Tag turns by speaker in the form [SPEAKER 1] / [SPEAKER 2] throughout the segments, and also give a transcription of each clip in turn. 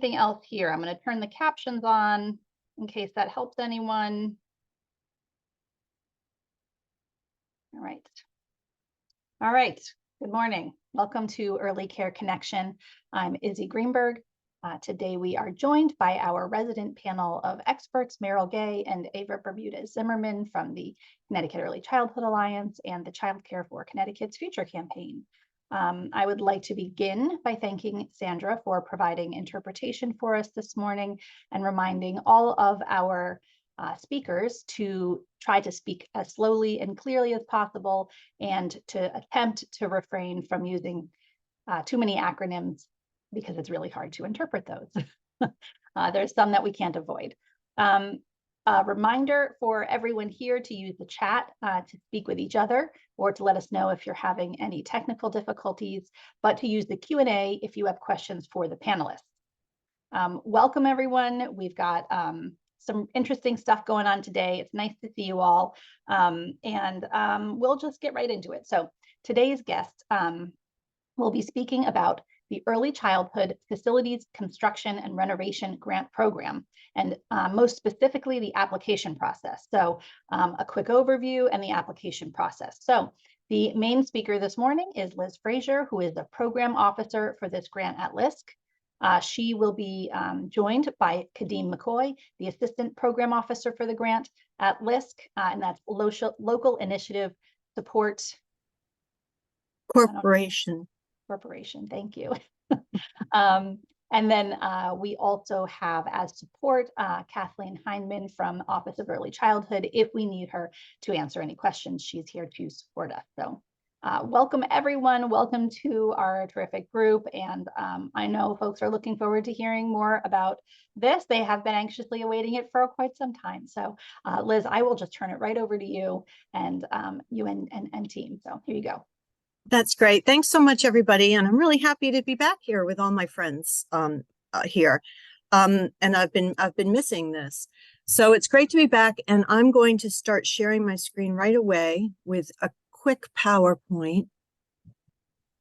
[SPEAKER 1] Anything else here? I'm going to turn the captions on in case that helps anyone. All right. All right. Good morning. Welcome to Early Care Connection. I'm Izzy Greenberg. Today we are joined by our resident panel of experts, Meryl Gay and Ava Bermudez Zimmerman from the Connecticut Early Childhood Alliance and the Child Care for Connecticut's Future campaign. I would like to begin by thanking Sandra for providing interpretation for us this morning and reminding all of our speakers to try to speak as slowly and clearly as possible and to attempt to refrain from using too many acronyms because it's really hard to interpret those. There's some that we can't avoid. A reminder for everyone here to use the chat to speak with each other or to let us know if you're having any technical difficulties, but to use the Q&A if you have questions for the panelists. Welcome everyone. We've got some interesting stuff going on today. It's nice to see you all. We'll just get right into it. So today's guest will be speaking about the Early Childhood Facilities Construction and Renovation Grant Program, and most specifically the application process. So a quick overview and the application process. So the main speaker this morning is Liz Fraser, who is the program officer for this grant at LISC. She will be joined by Kadeem Mckoy, the assistant program officer for the grant at LISC, and that's Local Initiative Support
[SPEAKER 2] Corporation.
[SPEAKER 1] Thank you. And then we also have as support Kathleen Heineman from Office of Early Childhood. If we need her to answer any questions, she's here to support us. So welcome everyone. Welcome to our terrific group. And I know folks are looking forward to hearing more about this. They have been anxiously awaiting it for quite some time. So Liz, I will just turn it right over to you and you and team. So here you go.
[SPEAKER 2] That's great. Thanks so much, everybody. And I'm really happy to be back here with all my friends here. And I've been missing this. So it's great to be back. And I'm going to start sharing my screen right away with a quick PowerPoint.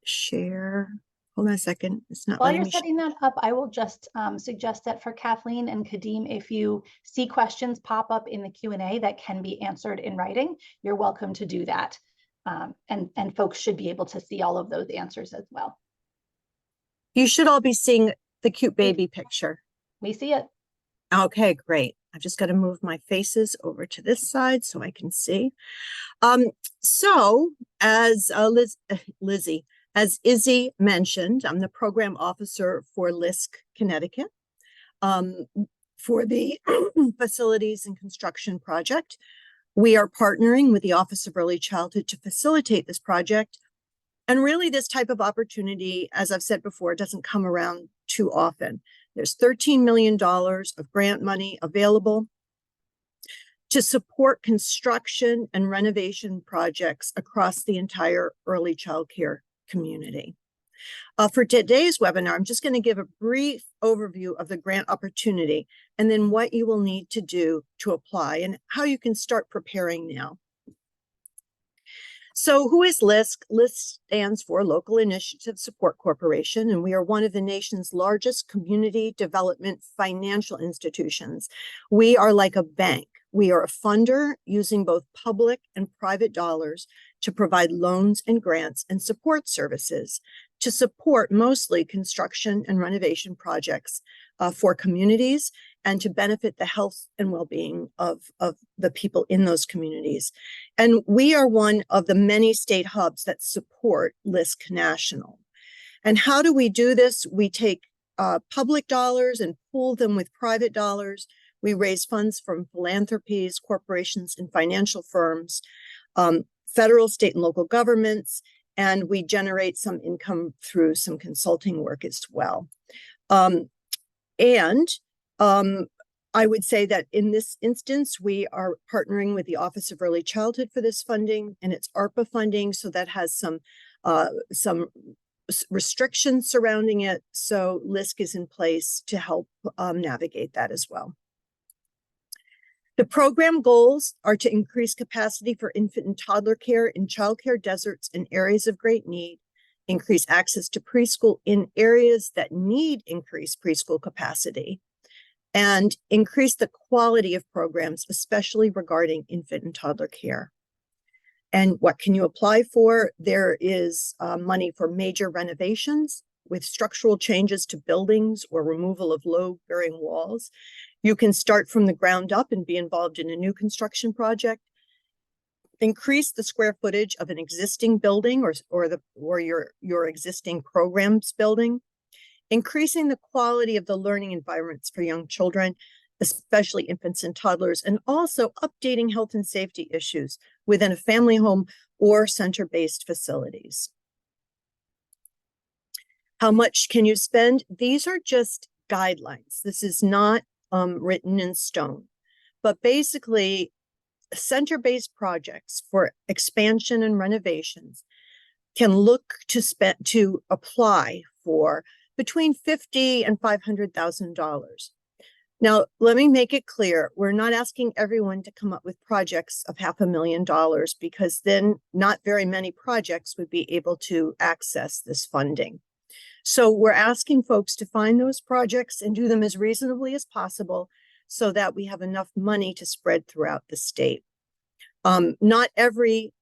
[SPEAKER 2] Share. Hold on a second. It's not
[SPEAKER 1] While
[SPEAKER 2] letting
[SPEAKER 1] you're
[SPEAKER 2] me
[SPEAKER 1] setting that up, I will just suggest that for Kathleen and Kadeem, if you see questions pop up in the Q&A that can be answered in writing, you're welcome to do that. And folks should be able to see all of those answers as well.
[SPEAKER 2] You should all be seeing the cute baby picture.
[SPEAKER 1] We see it.
[SPEAKER 2] Okay, great. I've just got to move my faces over to this side so I can see. So as as Izzy mentioned, I'm the program officer for LISC Connecticut for the Facilities and Construction Project. We are partnering with the Office of Early Childhood to facilitate this project. And really this type of opportunity, as I've said before, doesn't come around too often. There's $13 million of grant money available to support construction and renovation projects across the entire early child care community. For today's webinar, I'm just going to give a brief overview of the grant opportunity and then what you will need to do to apply and how you can start preparing now. So who is LISC? LISC stands for Local Initiative Support Corporation, and we are one of the nation's largest community development financial institutions. We are like a bank. We are a funder using both public and private dollars to provide loans and grants and support services to support mostly construction and renovation projects for communities and to benefit the health and well-being of the people in those communities. And we are one of the many state hubs that support LISC National. And how do we do this? We take public dollars and pool them with private dollars. We raise funds from philanthropies, corporations, and financial firms, federal, state, and local governments, and we generate some income through some consulting work as well. I would say that in this instance, we are partnering with the Office of Early Childhood for this funding, and it's ARPA funding, so that has some restrictions surrounding it. So LISC is in place to help navigate that as well. The program goals are to increase capacity for infant and toddler care in childcare deserts and areas of great need, increase access to preschool in areas that need increased preschool capacity, and increase the quality of programs, especially regarding infant and toddler care. And what can you apply for? There is money for major renovations with structural changes to buildings or removal of load-bearing walls. You can start from the ground up and be involved in a new construction project. Increase the square footage of an existing building or your existing programs building. Increasing the quality of the learning environments for young children, especially infants and toddlers, and also updating health and safety issues within a family home or center-based facilities. How much can you spend? These are just guidelines. This is not written in stone, but basically center-based projects for expansion and renovations can look to apply for between $50,000 and $500,000. Now, let me make it clear, we're not asking everyone to come up with projects of $500,000 because then not very many projects would be able to access this funding. So we're asking folks to find those projects and do them as reasonably as possible so that we have enough money to spread throughout the state. Not every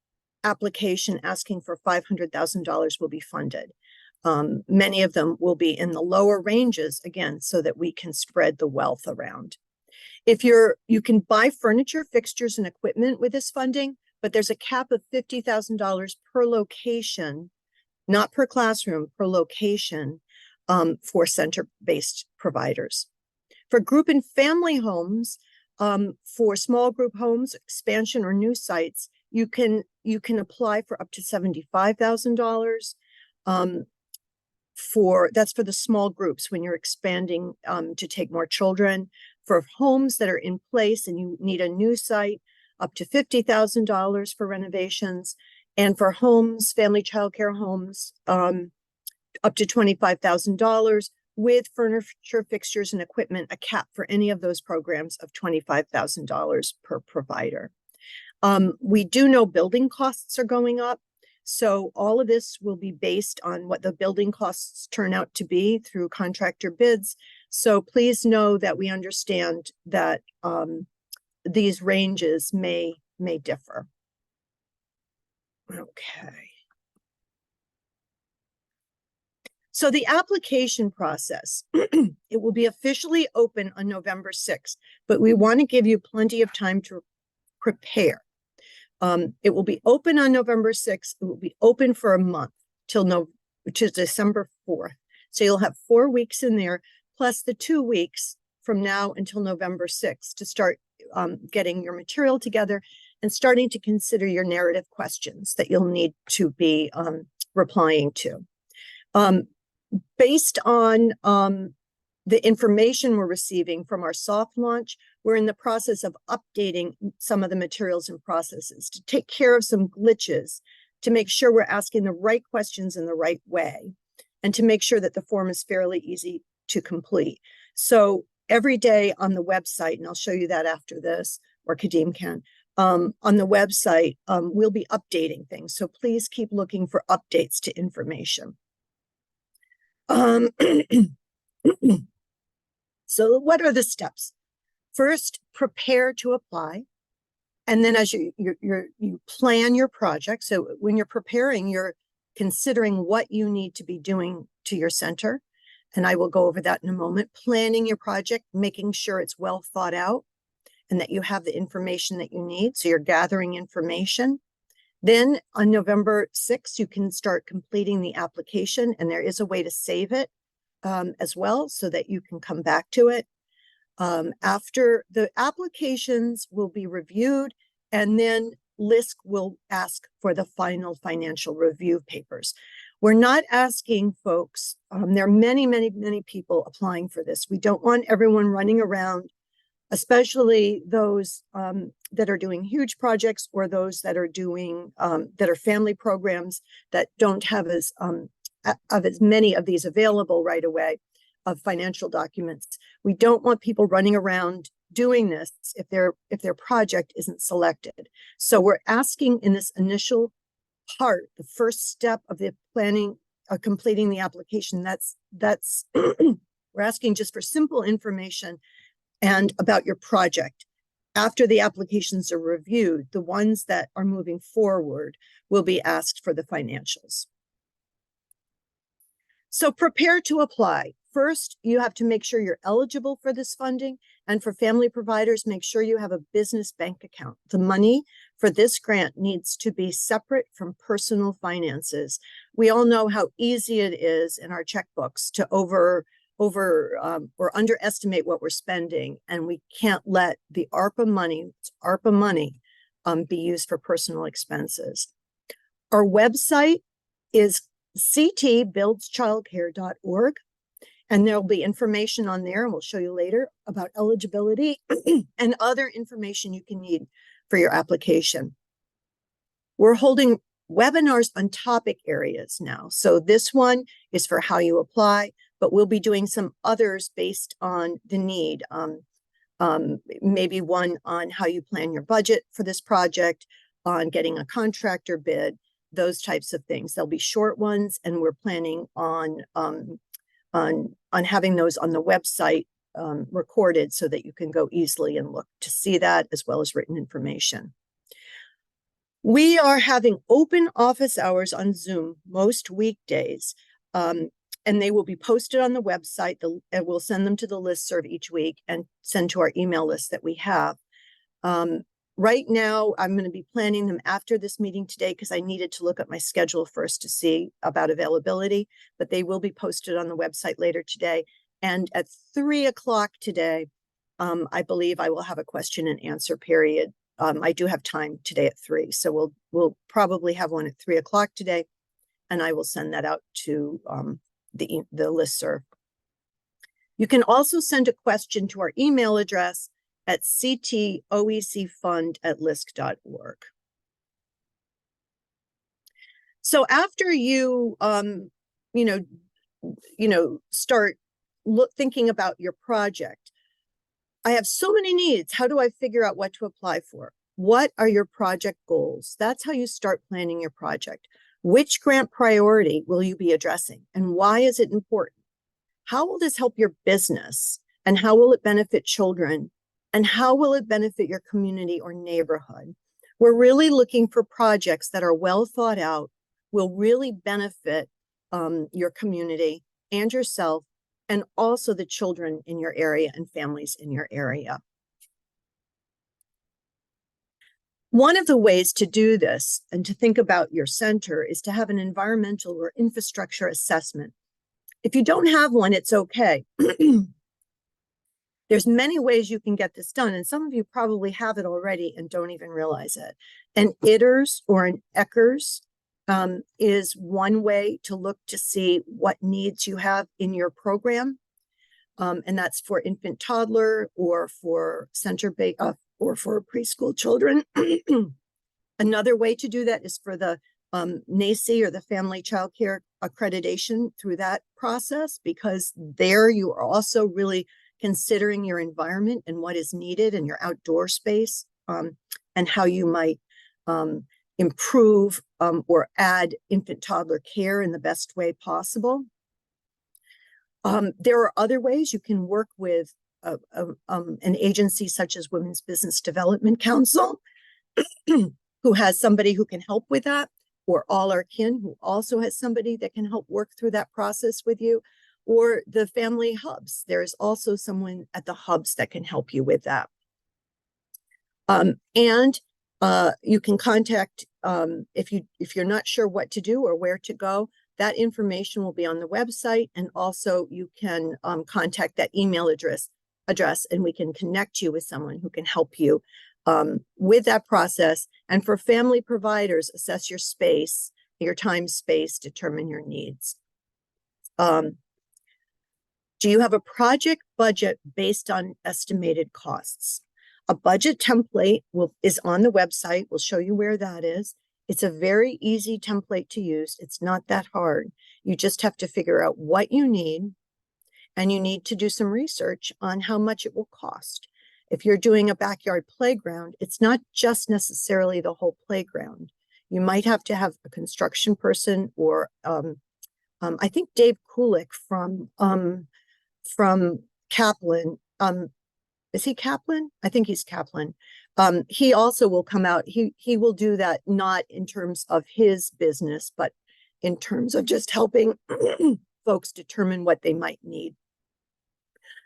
[SPEAKER 2] application asking for $500,000 will be funded. Many of them will be in the lower ranges, again, so that we can spread the wealth around. You can buy furniture, fixtures, and equipment with this funding, but there's a cap of $50,000 per location, not per classroom, per location, for center-based providers. For group and family homes, for small group homes, expansion or new sites, you can apply for up to $75,000. That's for the small groups when you're expanding to take more children. For homes that are in place and you need a new site, up to $50,000 for renovations. And for homes, family childcare homes, up to $25,000 with furniture, fixtures, and equipment, a cap for any of those programs of $25,000 per provider. We do know building costs are going up. So all of this will be based on what the building costs turn out to be through contractor bids. So please know that we understand that these ranges may differ. Okay. So the application process, it will be officially open on November 6th, but we want to give you plenty of time to prepare. It will be open on November 6th. It will be open for a month till December 4th. So you'll have 4 weeks in there, plus the 2 weeks from now until November 6th to start getting your material together and starting to consider your narrative questions that you'll need to be replying to. Based on the information we're receiving from our soft launch, we're in the process of updating some of the materials and processes to take care of some glitches, to make sure we're asking the right questions in the right way, and to make sure that the form is fairly easy to complete. So every day on the website, and I'll show you that after this, or Kadeem can, on the website, we'll be updating things. So please keep looking for updates to information. So what are the steps? First, prepare to apply. And then as you plan your project, so when you're preparing, you're considering what you need to be doing to your center. And I will go over that in a moment. Planning your project, making sure it's well thought out and that you have the information that you need. So you're gathering information. Then on November 6th, you can start completing the application, and there is a way to save it as well so that you can come back to it. After the applications will be reviewed, and then LISC will ask for the final financial review papers. We're not asking folks, there are many people applying for this. We don't want everyone running around, especially those that are doing huge projects or those that are doing that are family programs that don't have as many of these available right away of financial documents. We don't want people running around doing this if their project isn't selected. So we're asking in this initial part, the first step of the planning completing the application. That's we're asking just for simple information and about your project. After the applications are reviewed, the ones that are moving forward will be asked for the financials. So prepare to apply. First, you have to make sure you're eligible for this funding. And for family providers, make sure you have a business bank account. The money for this grant needs to be separate from personal finances. We all know how easy it is in our checkbooks to or underestimate what we're spending. And we can't let the ARPA money be used for personal expenses. Our website is ctbuildschildcare.org. And there'll be information on there, and we'll show you later about eligibility and other information you can need for your application. We're holding webinars on topic areas now. So this one is for how you apply, but we'll be doing some others based on the need. Maybe one on how you plan your budget for this project, on getting a contractor bid, those types of things. There'll be short ones, and we're planning on having those on the website recorded so that you can go easily and look to see that, as well as written information. We are having open office hours on Zoom most weekdays, and they will be posted on the website. And we'll send them to the listserv each week and send to our email list that we have. Right now, I'm going to be planning them after this meeting today because I needed to look at my schedule first to see about availability, but they will be posted on the website later today. And at 3 o'clock today, I believe I will have a question and answer period. I do have time today at 3, so we'll probably have one at 3 o'clock today, and I will send that out to the listserv. You can also send a question to our email address at ctoecfund@lisc.org. So after you, start thinking about your project, I have so many needs. How do I figure out what to apply for? What are your project goals? That's how you start planning your project. Which grant priority will you be addressing, and why is it important? How will this help your business, and how will it benefit children? And how will it benefit your community or neighborhood? We're really looking for projects that are well thought out, will really benefit your community and yourself, and also the children in your area and families in your area. One of the ways to do this and to think about your center is to have an environmental or infrastructure assessment. If you don't have one, it's okay. There's many ways you can get this done, and some of you probably have it already and don't even realize it. An ITERS or an ECHRS is one way to look to see what needs you have in your program, and that's for infant toddler or for or for preschool children. Another way to do that is for the NACI or the Family Child Care accreditation through that process, because there you are also really considering your environment and what is needed in your outdoor space, and how you might improve or add infant toddler care in the best way possible. There are other ways you can work with an agency such as Women's Business Development Council, who has somebody who can help with that, or All Our Kin, who also has somebody that can help work through that process with you, or the family hubs. There's also someone at the hubs that can help you with that. And you can contact, if you're not sure what to do or where to go, that information will be on the website. And also you can contact that email address, and we can connect you with someone who can help you with that process. And for family providers, assess your space, your time space, determine your needs. Do you have a project budget based on estimated costs? A budget template is on the website. We'll show you where that is. It's a very easy template to use. It's not that hard. You just have to figure out what you need, and you need to do some research on how much it will cost. If you're doing a backyard playground, it's not just necessarily the whole playground. You might have to have a construction person or I think Dave Kulik from Kaplan, is he Kaplan? I think he's Kaplan. He also will come out. He will do that not in terms of his business, but in terms of just helping folks determine what they might need.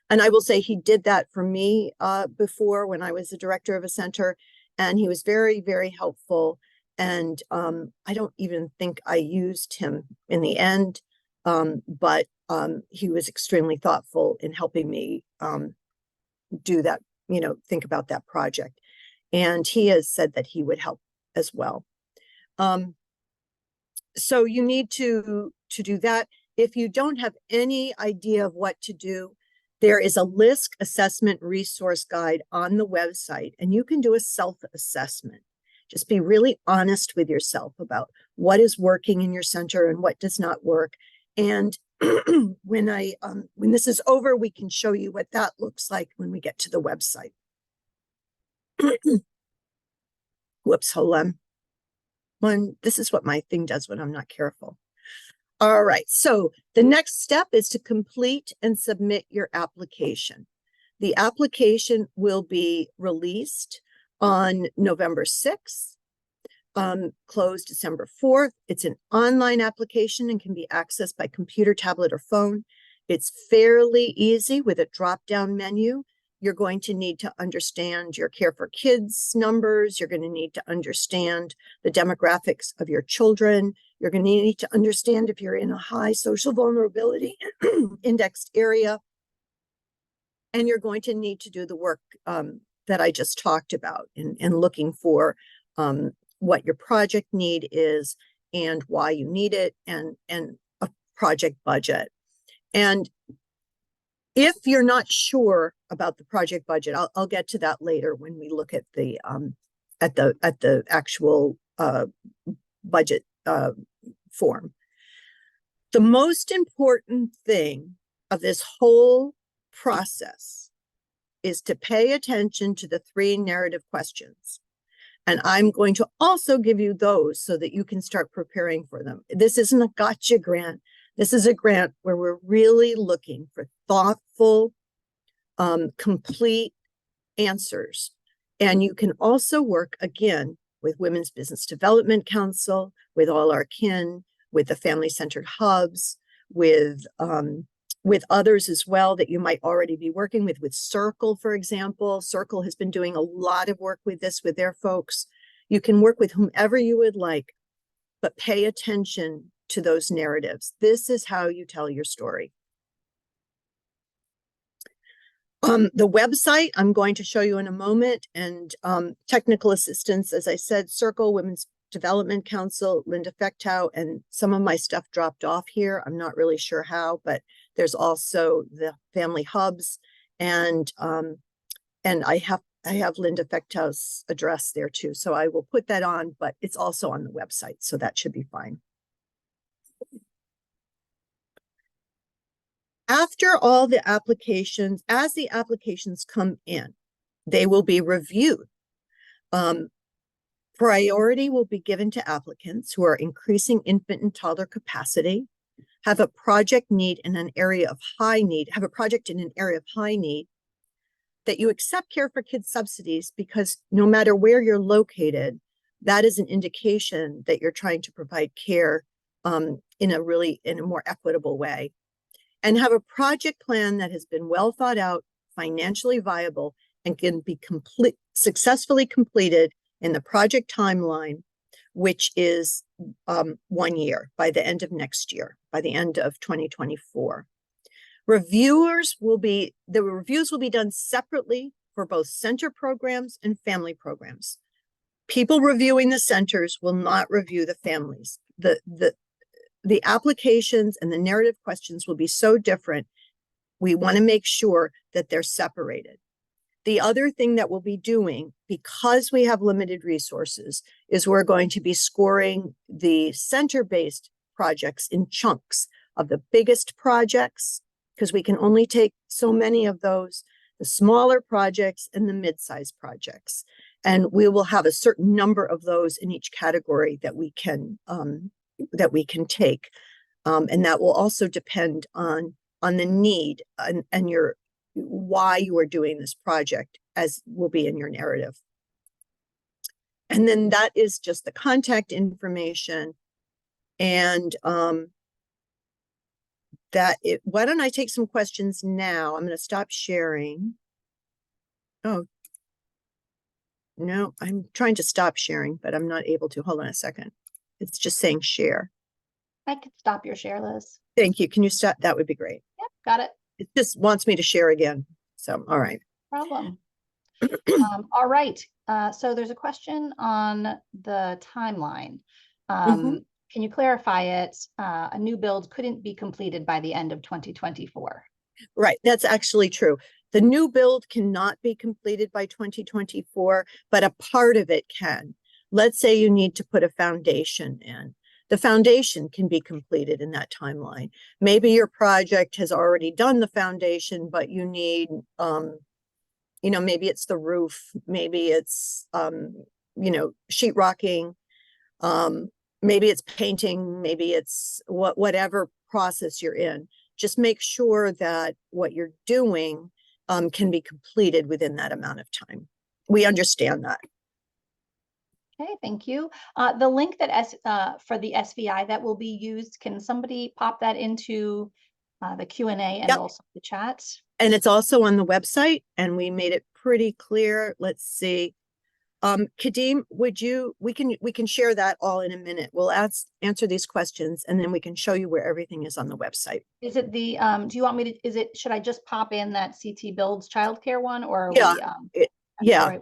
[SPEAKER 2] And I will say he did that for me before when I was the director of a center, and he was very, very helpful. And I don't even think I used him in the end, but he was extremely thoughtful in helping me do that, think about that project. And he has said that he would help as well. So you need to do that. If you don't have any idea of what to do, there is a LISC assessment resource guide on the website, and you can do a self-assessment. Just be really honest with yourself about what is working in your center and what does not work. And when this is over, we can show you what that looks like when we get to the website. Whoops, hold on. This is what my thing does when I'm not careful. All right, so the next step is to complete and submit your application. The application will be released on November 6th, closed December 4th. It's an online application and can be accessed by computer, tablet, or phone. It's fairly easy with a drop-down menu. You're going to need to understand your Care for Kids numbers. You're going to need to understand the demographics of your children. You're going to need to understand if you're in a high social vulnerability indexed area. And you're going to need to do the work that I just talked about in looking for what your project need is and why you need it, and a project budget. And if you're not sure about the project budget, I'll get to that later when we look at the actual budget form. The most important thing of this whole process is to pay attention to the 3 narrative questions. And I'm going to also give you those so that you can start preparing for them. This isn't a gotcha grant. This is a grant where we're really looking for thoughtful, complete answers. And you can also work, again, with Women's Business Development Council, with All Our Kin, with the family-centered hubs, with others as well that you might already be working with Circle, for example. Circle has been doing a lot of work with this, with their folks. You can work with whomever you would like, but pay attention to those narratives. This is how you tell your story. The website I'm going to show you in a moment, and technical assistance, as I said, Circle, Women's Development Council, Linda Fechtow, and some of my stuff dropped off here. I'm not really sure how, but there's also the family hubs, and I have Linda Fechtow's address there too. So I will put that on, but it's also on the website, so that should be fine. After all the applications, as the applications come in, they will be reviewed. Priority will be given to applicants who are increasing infant and toddler capacity, have a project need in an area of high need, that you accept Care for Kids subsidies, because no matter where you're located, that is an indication that you're trying to provide care in a more equitable way. And have a project plan that has been well thought out, financially viable, and can be successfully completed in the project timeline, which is 1 year, by the end of next year, by the end of 2024. The reviews will be done separately for both center programs and family programs. People reviewing the centers will not review the families. The applications and the narrative questions will be so different. We want to make sure that they're separated. The other thing that we'll be doing, because we have limited resources, is we're going to be scoring the center-based projects in chunks of the biggest projects, because we can only take so many of those, the smaller projects and the mid-sized projects. And we will have a certain number of those in each category that we can take. And that will also depend on the need and your why you are doing this project, as will be in your narrative. And then that is just the contact information. And why don't I take some questions now? I'm going to stop sharing. Oh, no, I'm trying to stop sharing, but I'm not able to. Hold on a second. It's just saying share.
[SPEAKER 1] I could stop your share, Liz.
[SPEAKER 2] Thank you. Can you stop? That would be great.
[SPEAKER 1] Yep, got it.
[SPEAKER 2] It just wants me to share again. So, all right.
[SPEAKER 1] Problem. All right. So there's a question on the timeline. Can you clarify it? A new build couldn't be completed by the end of 2024.
[SPEAKER 2] Right. That's actually true. The new build cannot be completed by 2024, but a part of it can. Let's say you need to put a foundation in. The foundation can be completed in that timeline. Maybe your project has already done the foundation, but you need, maybe it's the roof, maybe it's, sheetrocking, maybe it's painting, maybe it's whatever process you're in. Just make sure that what you're doing can be completed within that amount of time. We understand that.
[SPEAKER 1] Okay, thank you. The link that for the SVI that will be used, can somebody pop that into the Q&A and
[SPEAKER 2] Yep.
[SPEAKER 1] also the chat?
[SPEAKER 2] And it's also on the website, and we made it pretty clear. Let's see. Kadeem, we can share that all in a minute. We'll answer these questions, and then we can show you where everything is on the website.
[SPEAKER 1] Is it the, do you want me to, should I just pop in that CT Builds childcare one, or are
[SPEAKER 2] Yeah, yeah.
[SPEAKER 1] sorry.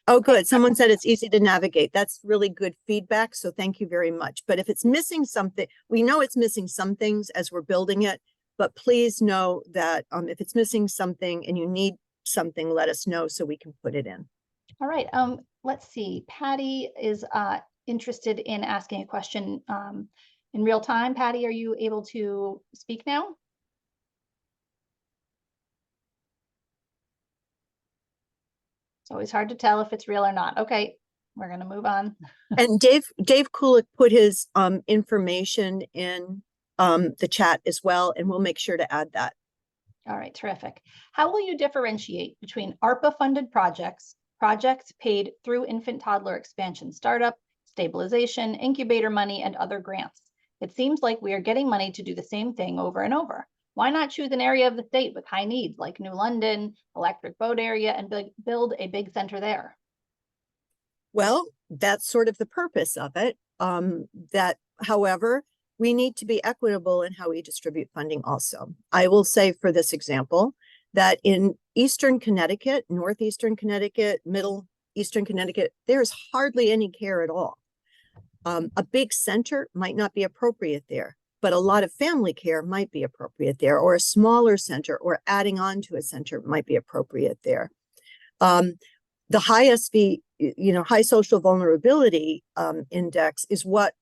[SPEAKER 2] Oh, good. Someone said it's easy to navigate. That's really good feedback. So thank you very much. But if it's missing something, we know it's missing some things as we're building it, but please know that if it's missing something and you need something, let us know so we can put it in.
[SPEAKER 1] All right. Let's see. Patty is interested in asking a question in real time. Patty, are you able to speak now? It's always hard to tell if it's real or not. Okay, we're going to move on.
[SPEAKER 2] And Dave Kulik put his information in the chat as well, and we'll make sure to add that.
[SPEAKER 1] All right, terrific. How will you differentiate between ARPA funded projects paid through infant toddler expansion startup, stabilization, incubator money, and other grants? It seems like we are getting money to do the same thing over and over. Why not choose an area of the state with high needs like New London, Electric Boat area, and build a big center there?
[SPEAKER 2] Well, that's sort of the purpose of it. However, we need to be equitable in how we distribute funding also. I will say for this example that in Eastern Connecticut, Northeastern Connecticut, Middle Eastern Connecticut, there's hardly any care at all. A big center might not be appropriate there, but a lot of family care might be appropriate there, or a smaller center or adding on to a center might be appropriate there. The high SV, high social vulnerability index is what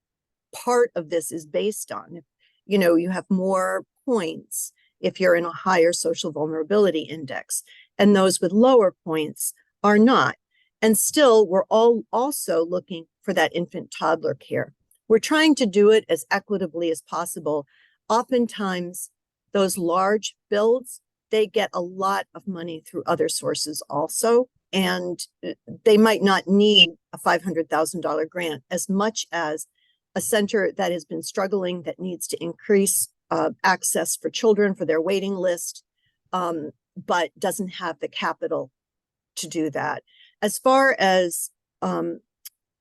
[SPEAKER 2] part of this is based on. You have more points if you're in a higher social vulnerability index, and those with lower points are not. And still, we're all also looking for that infant toddler care. We're trying to do it as equitably as possible. Oftentimes, those large builds, they get a lot of money through other sources also, and they might not need a $500,000 grant as much as a center that has been struggling, that needs to increase access for children for their waiting list, but doesn't have the capital to do that. As far as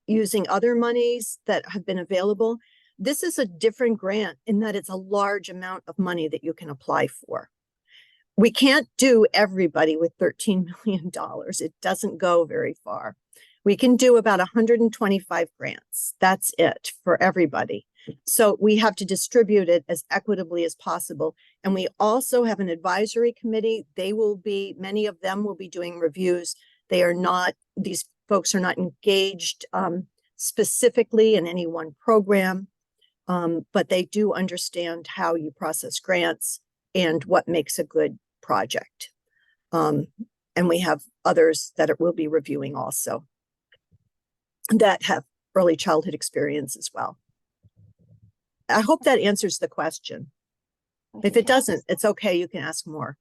[SPEAKER 2] using other monies that have been available, this is a different grant in that it's a large amount of money that you can apply for. We can't do everybody with $13 million. It doesn't go very far. We can do about 125 grants. That's it for everybody. So we have to distribute it as equitably as possible. And we also have an advisory committee. Many of them will be doing reviews. These folks are not engaged specifically in any one program, but they do understand how you process grants and what makes a good project. And we have others that will be reviewing also that have early childhood experience as well. I hope that answers the question. If it doesn't, it's okay. You can ask more.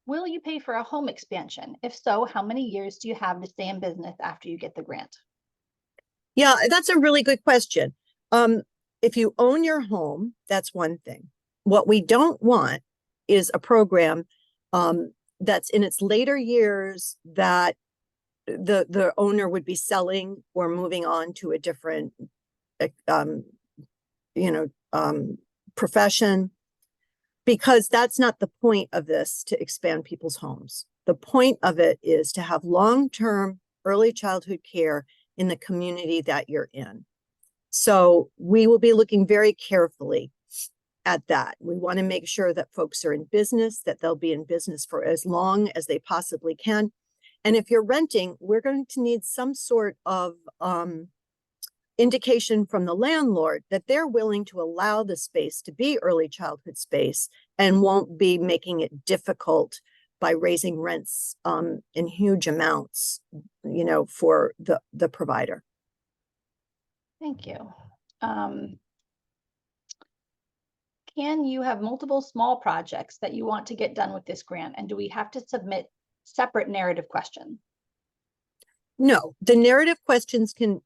[SPEAKER 1] Will you pay for a home expansion? If so, how many years do you have to stay in business after you get the grant?
[SPEAKER 2] Yeah, that's a really good question. If you own your home, that's one thing. What we don't want is a program that's in its later years that the owner would be selling or moving on to a different profession, because that's not the point of this, to expand people's homes. The point of it is to have long-term early childhood care in the community that you're in. So we will be looking very carefully at that. We want to make sure that folks are in business, that they'll be in business for as long as they possibly can. And if you're renting, we're going to need some sort of indication from the landlord that they're willing to allow the space to be early childhood space and won't be making it difficult by raising rents in huge amounts, for the provider.
[SPEAKER 1] Thank you. Can you have multiple small projects that you want to get done with this grant? And do we have to submit separate narrative questions?
[SPEAKER 2] No, the narrative questions can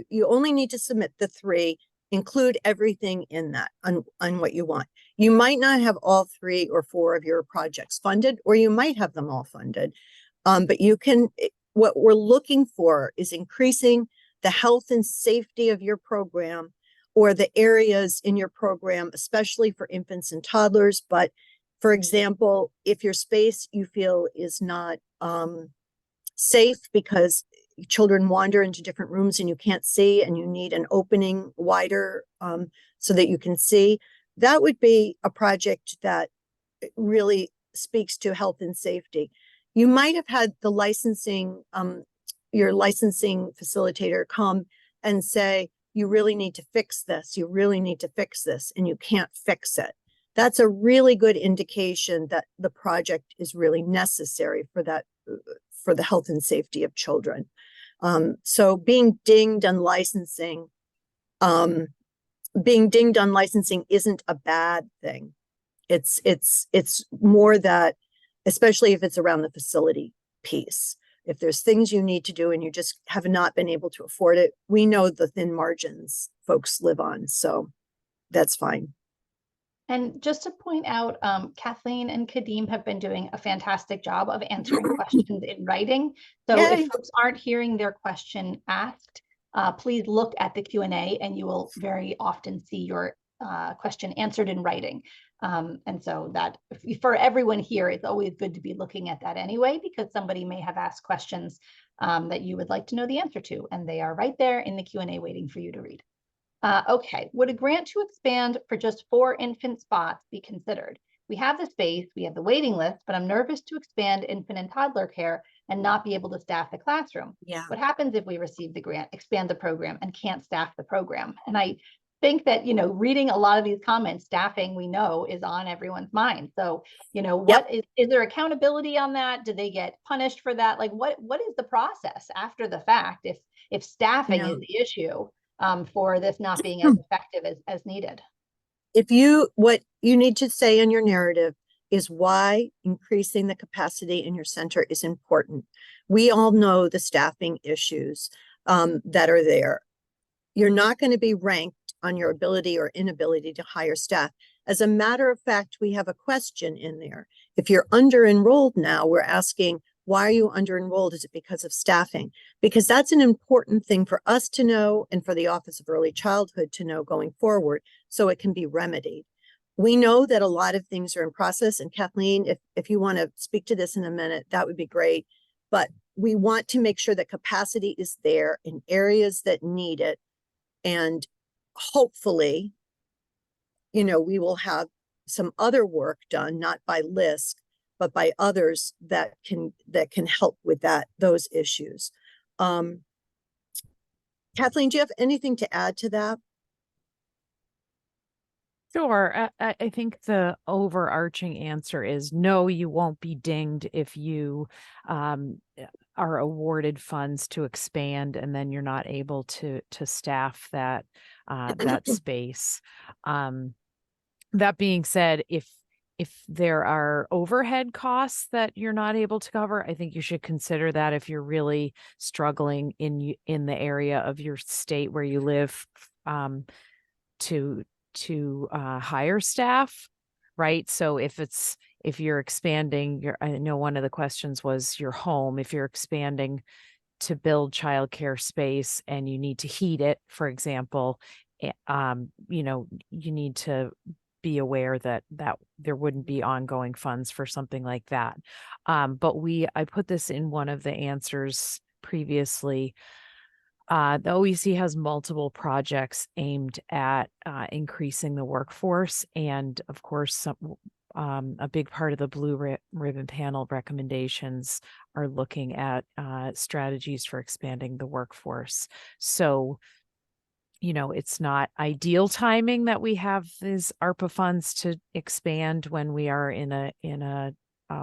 [SPEAKER 2] you only need to submit the 3, include everything in that on what you want. You might not have all 3 or 4 of your projects funded, or you might have them all funded. But you can, what we're looking for is increasing the health and safety of your program, or the areas in your program, especially for infants and toddlers. But for example, if your space you feel is not safe because children wander into different rooms and you can't see, and you need an opening wider so that you can see, that would be a project that really speaks to health and safety. You might have had the licensing, your licensing facilitator come and say, you really need to fix this, you really need to fix this, and you can't fix it. That's a really good indication that the project is really necessary for that, for the health and safety of children. So being dinged on licensing isn't a bad thing. It's more that, especially if it's around the facility piece, if there's things you need to do and you just have not been able to afford it, we know the thin margins folks live on, so that's fine.
[SPEAKER 1] And just to point out, Kathleen and Kadeem have been doing a fantastic job of answering questions in writing. So
[SPEAKER 2] Yay.
[SPEAKER 1] if folks aren't hearing their question asked, please look at the Q&A and you will very often see your question answered in writing. And so that for everyone here, it's always good to be looking at that anyway, because somebody may have asked questions that you would like to know the answer to, and they are right there in the Q&A waiting for you to read. Okay, would a grant to expand for just 4 infant spots be considered? We have the space, we have the waiting list, but I'm nervous to expand infant and toddler care and not be able to staff the classroom.
[SPEAKER 2] Yeah.
[SPEAKER 1] What happens if we receive the grant, expand the program, and can't staff the program? And I think that, reading a lot of these comments, staffing, we know, is on everyone's mind. So, what is there accountability on that? Do they get punished for that? Like, what is the process after the fact if staffing is the issue? For this not being as effective as needed.
[SPEAKER 2] What you need to say in your narrative is why increasing the capacity in your center is important. We all know the staffing issues that are there. You're not going to be ranked on your ability or inability to hire staff. As a matter of fact, we have a question in there. If you're under enrolled now, we're asking, why are you under enrolled? Is it because of staffing? Because that's an important thing for us to know and for the Office of Early Childhood to know going forward, so it can be remedied. We know that a lot of things are in process, and Kathleen, if you want to speak to this in a minute, that would be great. But we want to make sure that capacity is there in areas that need it. And hopefully, we will have some other work done, not by LISC, but by others that can help with those issues. Kathleen, do you have anything to add to that?
[SPEAKER 3] Sure. I think the overarching answer is no, you won't be dinged if you are awarded funds to expand and then you're not able to staff that that space. That being said, if there are overhead costs that you're not able to cover, I think you should consider that if you're really struggling in the area of your state where you live, to hire staff, right? So if you're expanding I know one of the questions was your home. If you're expanding to build childcare space and you need to heat it, for example, you need to be aware that there wouldn't be ongoing funds for something like that. But I put this in one of the answers previously. The OEC has multiple projects aimed at increasing the workforce. And of course, a big part of the Blue Ribbon Panel recommendations are looking at strategies for expanding the workforce. So, it's not ideal timing that we have these ARPA funds to expand when we are in a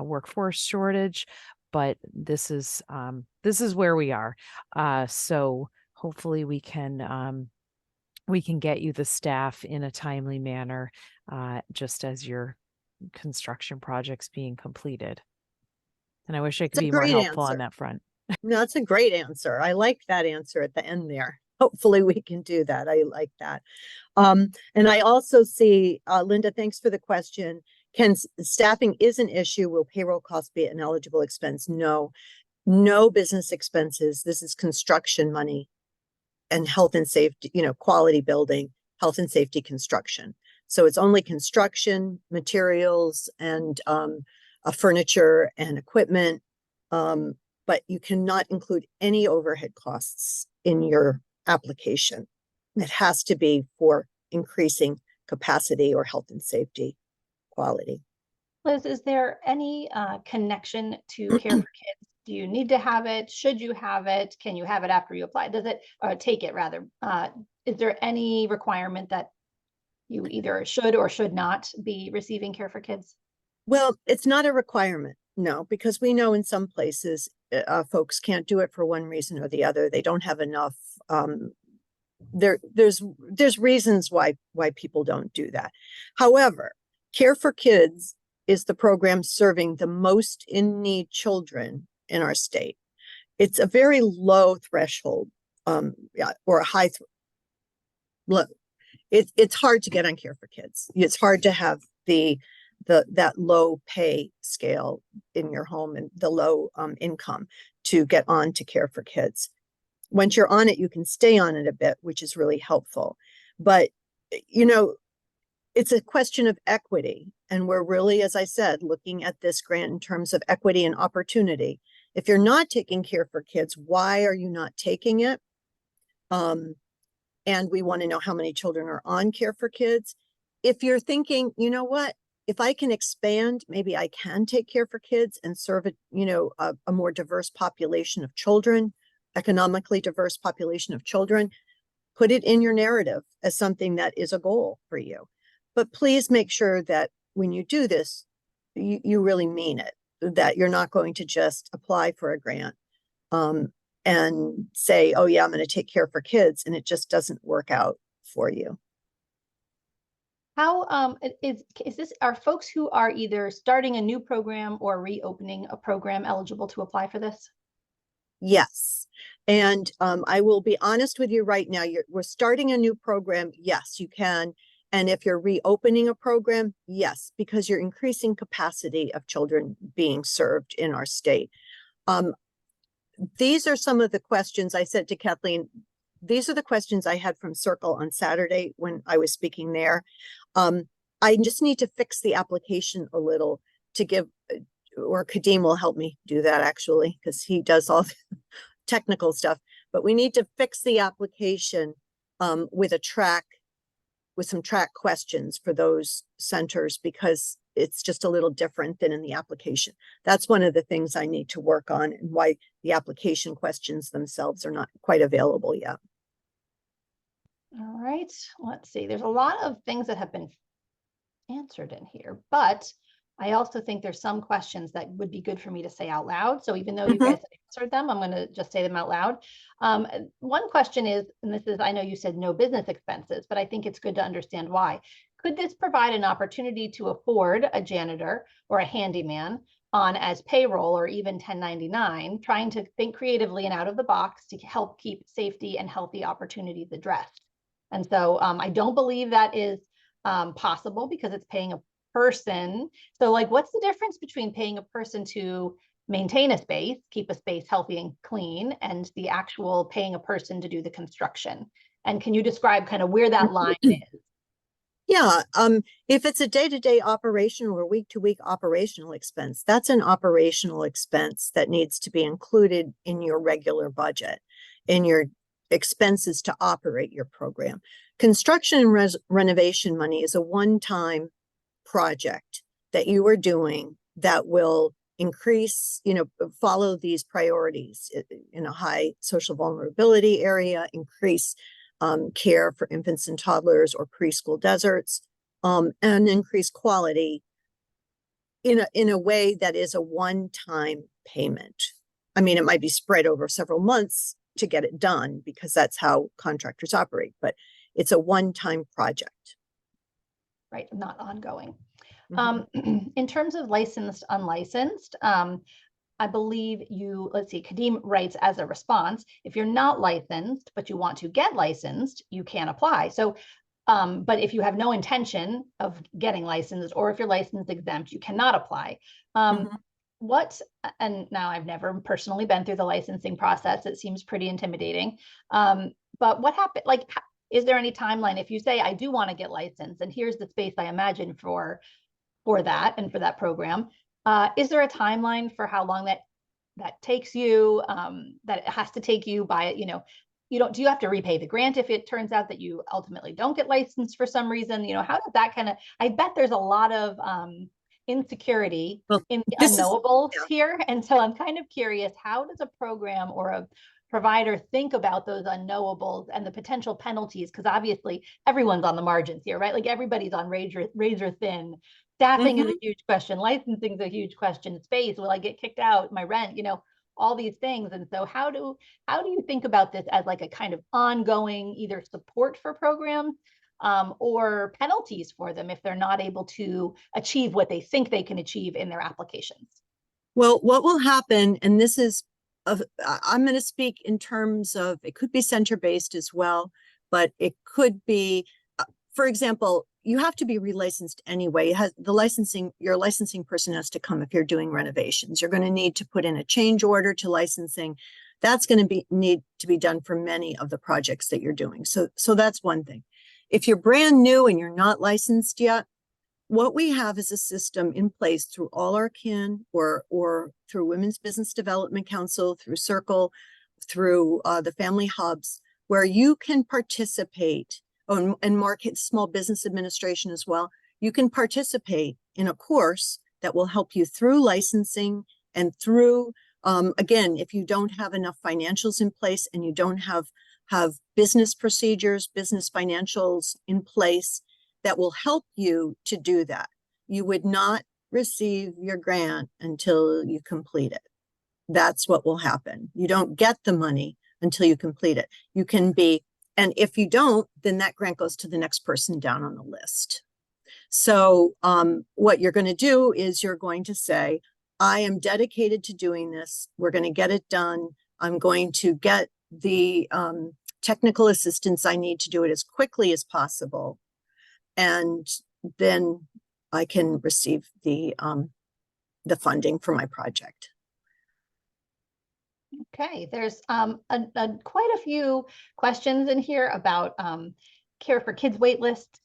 [SPEAKER 3] workforce shortage, but this is where we are. So hopefully we can get you the staff in a timely manner, just as your construction projects being completed. And I wish I could be more helpful on that front.
[SPEAKER 2] No, that's a great answer. I like that answer at the end there. Hopefully we can do that. I like that. And I also see, Linda, thanks for the question. Staffing is an issue? Will payroll costs be an eligible expense? No business expenses. This is construction money and health and safety, quality building, health and safety construction. So it's only construction materials and furniture and equipment. But you cannot include any overhead costs in your application. It has to be for increasing capacity or health and safety quality.
[SPEAKER 1] Liz, is there any connection to Care for Kids? Do you need to have it? Should you have it? Can you have it after you apply? Does it, or take it rather? Is there any requirement that you either should or should not be receiving Care for Kids?
[SPEAKER 2] Well, it's not a requirement, no, because we know in some places folks can't do it for one reason or the other. They don't have enough. There's reasons why people don't do that. However, Care for Kids is the program serving the most in need children in our state. It's a very low threshold, or a high. Look, it's hard to get on Care for Kids. It's hard to have that low pay scale in your home and the low income to get on to Care for Kids. Once you're on it, you can stay on it a bit, which is really helpful. But, it's a question of equity. And we're really, as I said, looking at this grant in terms of equity and opportunity. If you're not taking Care for Kids, why are you not taking it? And we want to know how many children are on Care for Kids. If you're thinking, you know what, if I can expand, maybe I can take Care for Kids and serve a more diverse population of children, economically diverse population of children, put it in your narrative as something that is a goal for you. But please make sure that when you do this, you really mean it, that you're not going to just apply for a grant and say, oh yeah, I'm going to take Care for Kids, and it just doesn't work out for you.
[SPEAKER 1] How is this, are folks who are either starting a new program or reopening a program eligible to apply for this?
[SPEAKER 2] Yes. And I will be honest with you right now, we're starting a new program. Yes, you can. And if you're reopening a program, yes, because you're increasing capacity of children being served in our state. These are some of the questions I said to Kathleen. These are the questions I had from Circle on Saturday when I was speaking there. I just need to fix the application a little to give, or Kadeem will help me do that actually, because he does all the technical stuff, but we need to fix the application with some track questions for those centers, because it's just a little different than in the application. That's one of the things I need to work on, and why the application questions themselves are not quite available yet.
[SPEAKER 1] All right, let's see. There's a lot of things that have been answered in here, but I also think there's some questions that would be good for me to say out loud. So even though you guys answered them, I'm going to just say them out loud. One question is, and this is, I know you said no business expenses, but I think it's good to understand why. Could this provide an opportunity to afford a janitor or a handyman on as payroll or even 1099, trying to think creatively and out of the box to help keep safety and healthy opportunities addressed? And so I don't believe that is possible because it's paying a person. So like, what's the difference between paying a person to maintain a space, keep a space healthy and clean, and the actual paying a person to do the construction? And can you describe kind of where that line is?
[SPEAKER 2] Yeah, if it's a day-to-day operational or week-to-week operational expense, that's an operational expense that needs to be included in your regular budget, in your expenses to operate your program. Construction and renovation money is a one-time project that you are doing that will increase, follow these priorities in a high social vulnerability area, increase care for infants and toddlers or preschool deserts, and increase quality in a way that is a one-time payment. I mean, it might be spread over several months to get it done because that's how contractors operate, but it's a one-time project.
[SPEAKER 1] Right, not ongoing.
[SPEAKER 2] Mm-hmm.
[SPEAKER 1] In terms of licensed, unlicensed, I believe let's see, Kadeem writes as a response, if you're not licensed, but you want to get licensed, you can apply. So, but if you have no intention of getting licensed, or if you're license exempt, you cannot apply. And now I've never personally been through the licensing process. It seems pretty intimidating. But what happened, like, is there any timeline? If you say, I do want to get licensed, and here's the space I imagine for that and for that program, is there a timeline for how long that takes you, that it has to take you by, do you have to repay the grant if it turns out that you ultimately don't get licensed for some reason? How does that kind of, I bet there's a lot of insecurity in the unknowables here. And so I'm kind of curious, how does a program or a provider think about those unknowables and the potential penalties? Because obviously everyone's on the margins here, right? Like everybody's on razor thin. Staffing is a huge question. Licensing is a huge question. Space, will I get kicked out? My rent, all these things. And so how do you think about this as like a kind of ongoing either support for programs or penalties for them if they're not able to achieve what they think they can achieve in their applications?
[SPEAKER 2] Well, what will happen, and this is, I'm going to speak in terms of, it could be center-based as well, but it could be, for example, you have to be relicensed anyway. Your licensing person has to come if you're doing renovations. You're going to need to put in a change order to licensing. That's going to need to be done for many of the projects that you're doing. So that's one thing. If you're brand new and you're not licensed yet, what we have is a system in place through All Our Kin or through Women's Business Development Council, through Circle, through the Family Hubs, where you can participate, and Market Small Business Administration as well. You can participate in a course that will help you through licensing and through, again, if you don't have enough financials in place and you don't have business procedures, business financials in place, that will help you to do that. You would not receive your grant until you complete it. That's what will happen. You don't get the money until you complete it. You can be, and if you don't, then that grant goes to the next person down on the list. So what you're going to do is you're going to say, I am dedicated to doing this. We're going to get it done. I'm going to get the technical assistance I need to do it as quickly as possible. And then I can receive the funding for my project.
[SPEAKER 1] Okay, there's quite a few questions in here about care for kids wait list.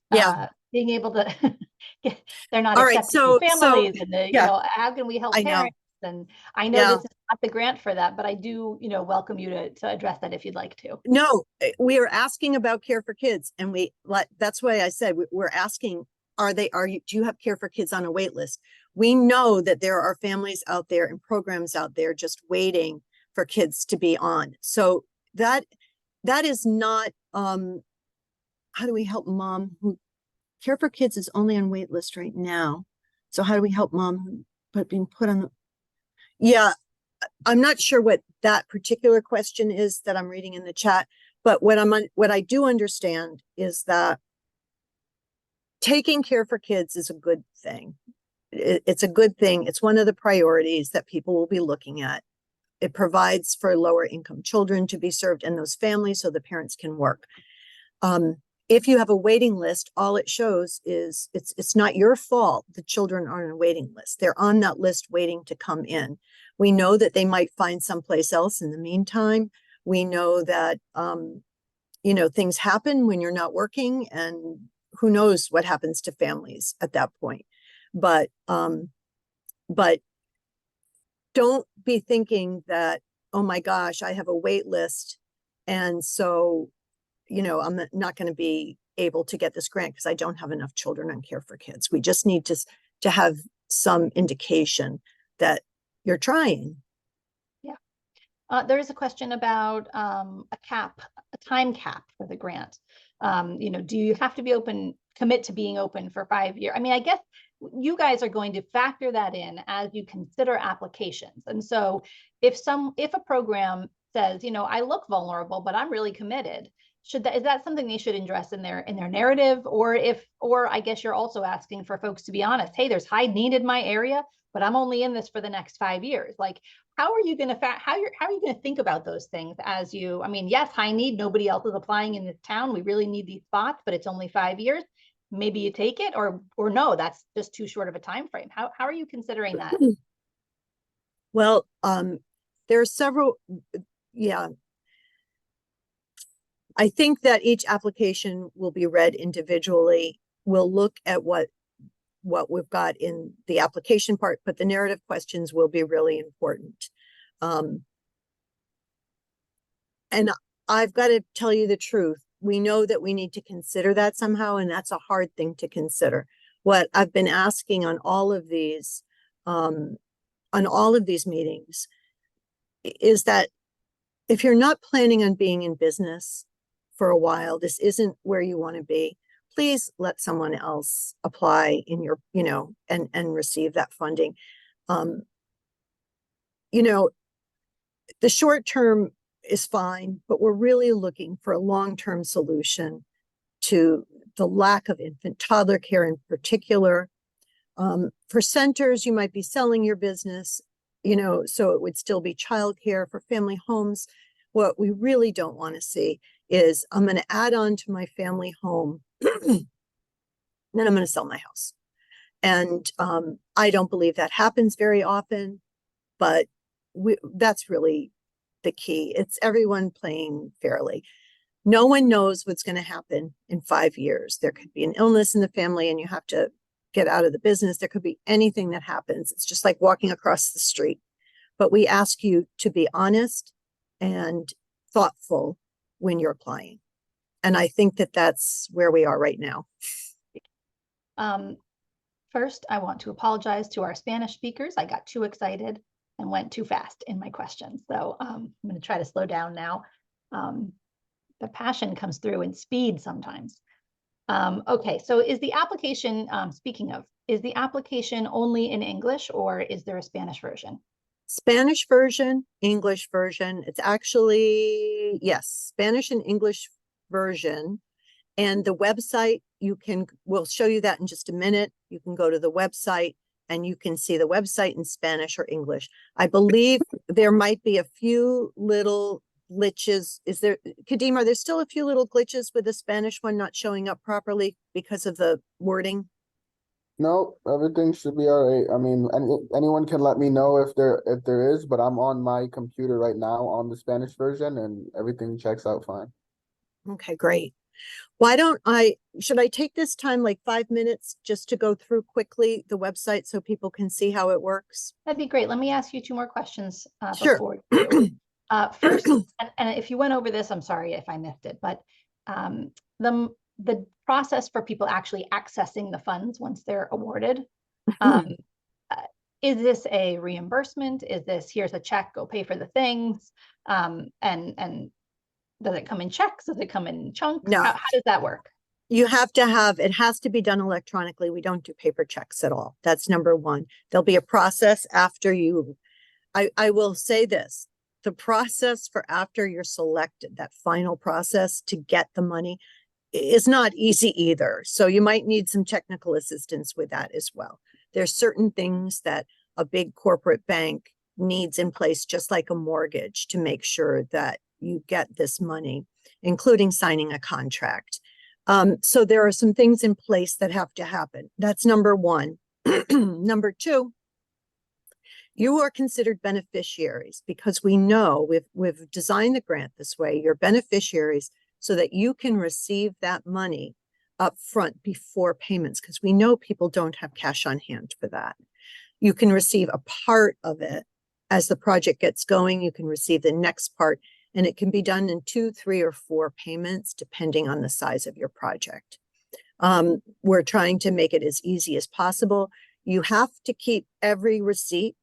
[SPEAKER 1] Being able to they're not accepted families, and how can we help parents? And I know this is not the grant for that, but I do, welcome you to address that if you'd like to.
[SPEAKER 2] No, we are asking about care for kids, and that's why I said we're asking, do you have care for kids on a wait list? We know that there are families out there and programs out there just waiting for kids to be on. So that is not, how do we help mom who care for kids is only on wait list right now. So how do we help mom but being put on the, yeah, I'm not sure what that particular question is that I'm reading in the chat, but what I do understand is that taking care for kids is a good thing. It's a good thing. It's one of the priorities that people will be looking at. It provides for lower income children to be served in those families so the parents can work. If you have a waiting list, all it shows is it's not your fault the children are on a waiting list. They're on that list waiting to come in. We know that they might find someplace else in the meantime. We know that, things happen when you're not working, and who knows what happens to families at that point. But don't be thinking that, oh my gosh, I have a wait list, and so I'm not going to be able to get this grant because I don't have enough children on care for kids. We just need to have some indication that you're trying.
[SPEAKER 1] Yeah. There is a question about a time cap for the grant. Do you have to commit to being open for 5 years? I mean, I guess you guys are going to factor that in as you consider applications. And so if a program says, I look vulnerable, but I'm really committed, is that something they should address in their narrative? Or I guess you're also asking for folks to be honest, hey, there's high need in my area, but I'm only in this for the next 5 years. Like, how are you going to think about those things yes, high need, nobody else is applying in this town. We really need these spots, but it's only 5 years. Maybe you take it, or no, that's just too short of a time frame. How are you considering that?
[SPEAKER 2] Well, there are several, yeah. I think that each application will be read individually. We'll look at what we've got in the application part, but the narrative questions will be really important. And I've got to tell you the truth. We know that we need to consider that somehow, and that's a hard thing to consider. What I've been asking on all of these meetings is that if you're not planning on being in business for a while, this isn't where you want to be, please let someone else apply in your, and receive that funding. The short term is fine, but we're really looking for a long-term solution to the lack of infant toddler care in particular. For centers, you might be selling your business, so it would still be childcare. For family homes, what we really don't want to see is I'm going to add on to my family home, then I'm going to sell my house. And I don't believe that happens very often, but that's really the key. It's everyone playing fairly. No one knows what's going to happen in 5 years. There could be an illness in the family and you have to get out of the business. There could be anything that happens. It's just like walking across the street. But we ask you to be honest and thoughtful when you're applying. And I think that that's where we are right now.
[SPEAKER 1] First, I want to apologize to our Spanish speakers. I got too excited and went too fast in my questions. So I'm going to try to slow down now. The passion comes through in speed sometimes. Okay, so is the application, is the application only in English, or is there a Spanish version?
[SPEAKER 2] Spanish version, English version. It's actually, yes, Spanish and English version. And the website, we'll show you that in just a minute. You can go to the website and you can see the website in Spanish or English. I believe there might be a few little glitches. Kadeem, are there still a few little glitches with the Spanish one not showing up properly because of the wording?
[SPEAKER 4] No, everything should be all right. I mean, anyone can let me know if there is, but I'm on my computer right now on the Spanish version and everything checks out fine.
[SPEAKER 2] Okay, great. Should I take this time, like 5 minutes, just to go through quickly the website so people can see how it works?
[SPEAKER 1] That'd be great. Let me ask you 2 more questions
[SPEAKER 2] Sure.
[SPEAKER 1] before you do. First, and if you went over this, I'm sorry if I missed it, but the process for people actually accessing the funds once they're awarded, is this a reimbursement? Is this, here's a check, go pay for the things? And does it come in checks? Does it come in chunks?
[SPEAKER 2] No.
[SPEAKER 1] How does that work?
[SPEAKER 2] You have to have, it has to be done electronically. We don't do paper checks at all. That's number one. There'll be a process after you, I will say this, the process for after you're selected, that final process to get the money is not easy either. So you might need some technical assistance with that as well. There's certain things that a big corporate bank needs in place, just like a mortgage, to make sure that you get this money, including signing a contract. So there are some things in place that have to happen. That's number one. Number two, you are considered beneficiaries because we know we've designed the grant this way. You're beneficiaries so that you can receive that money up front before payments, because we know people don't have cash on hand for that. You can receive a part of it as the project gets going. You can receive the next part, and it can be done in 2, 3, or 4 payments, depending on the size of your project. We're trying to make it as easy as possible. You have to keep every receipt,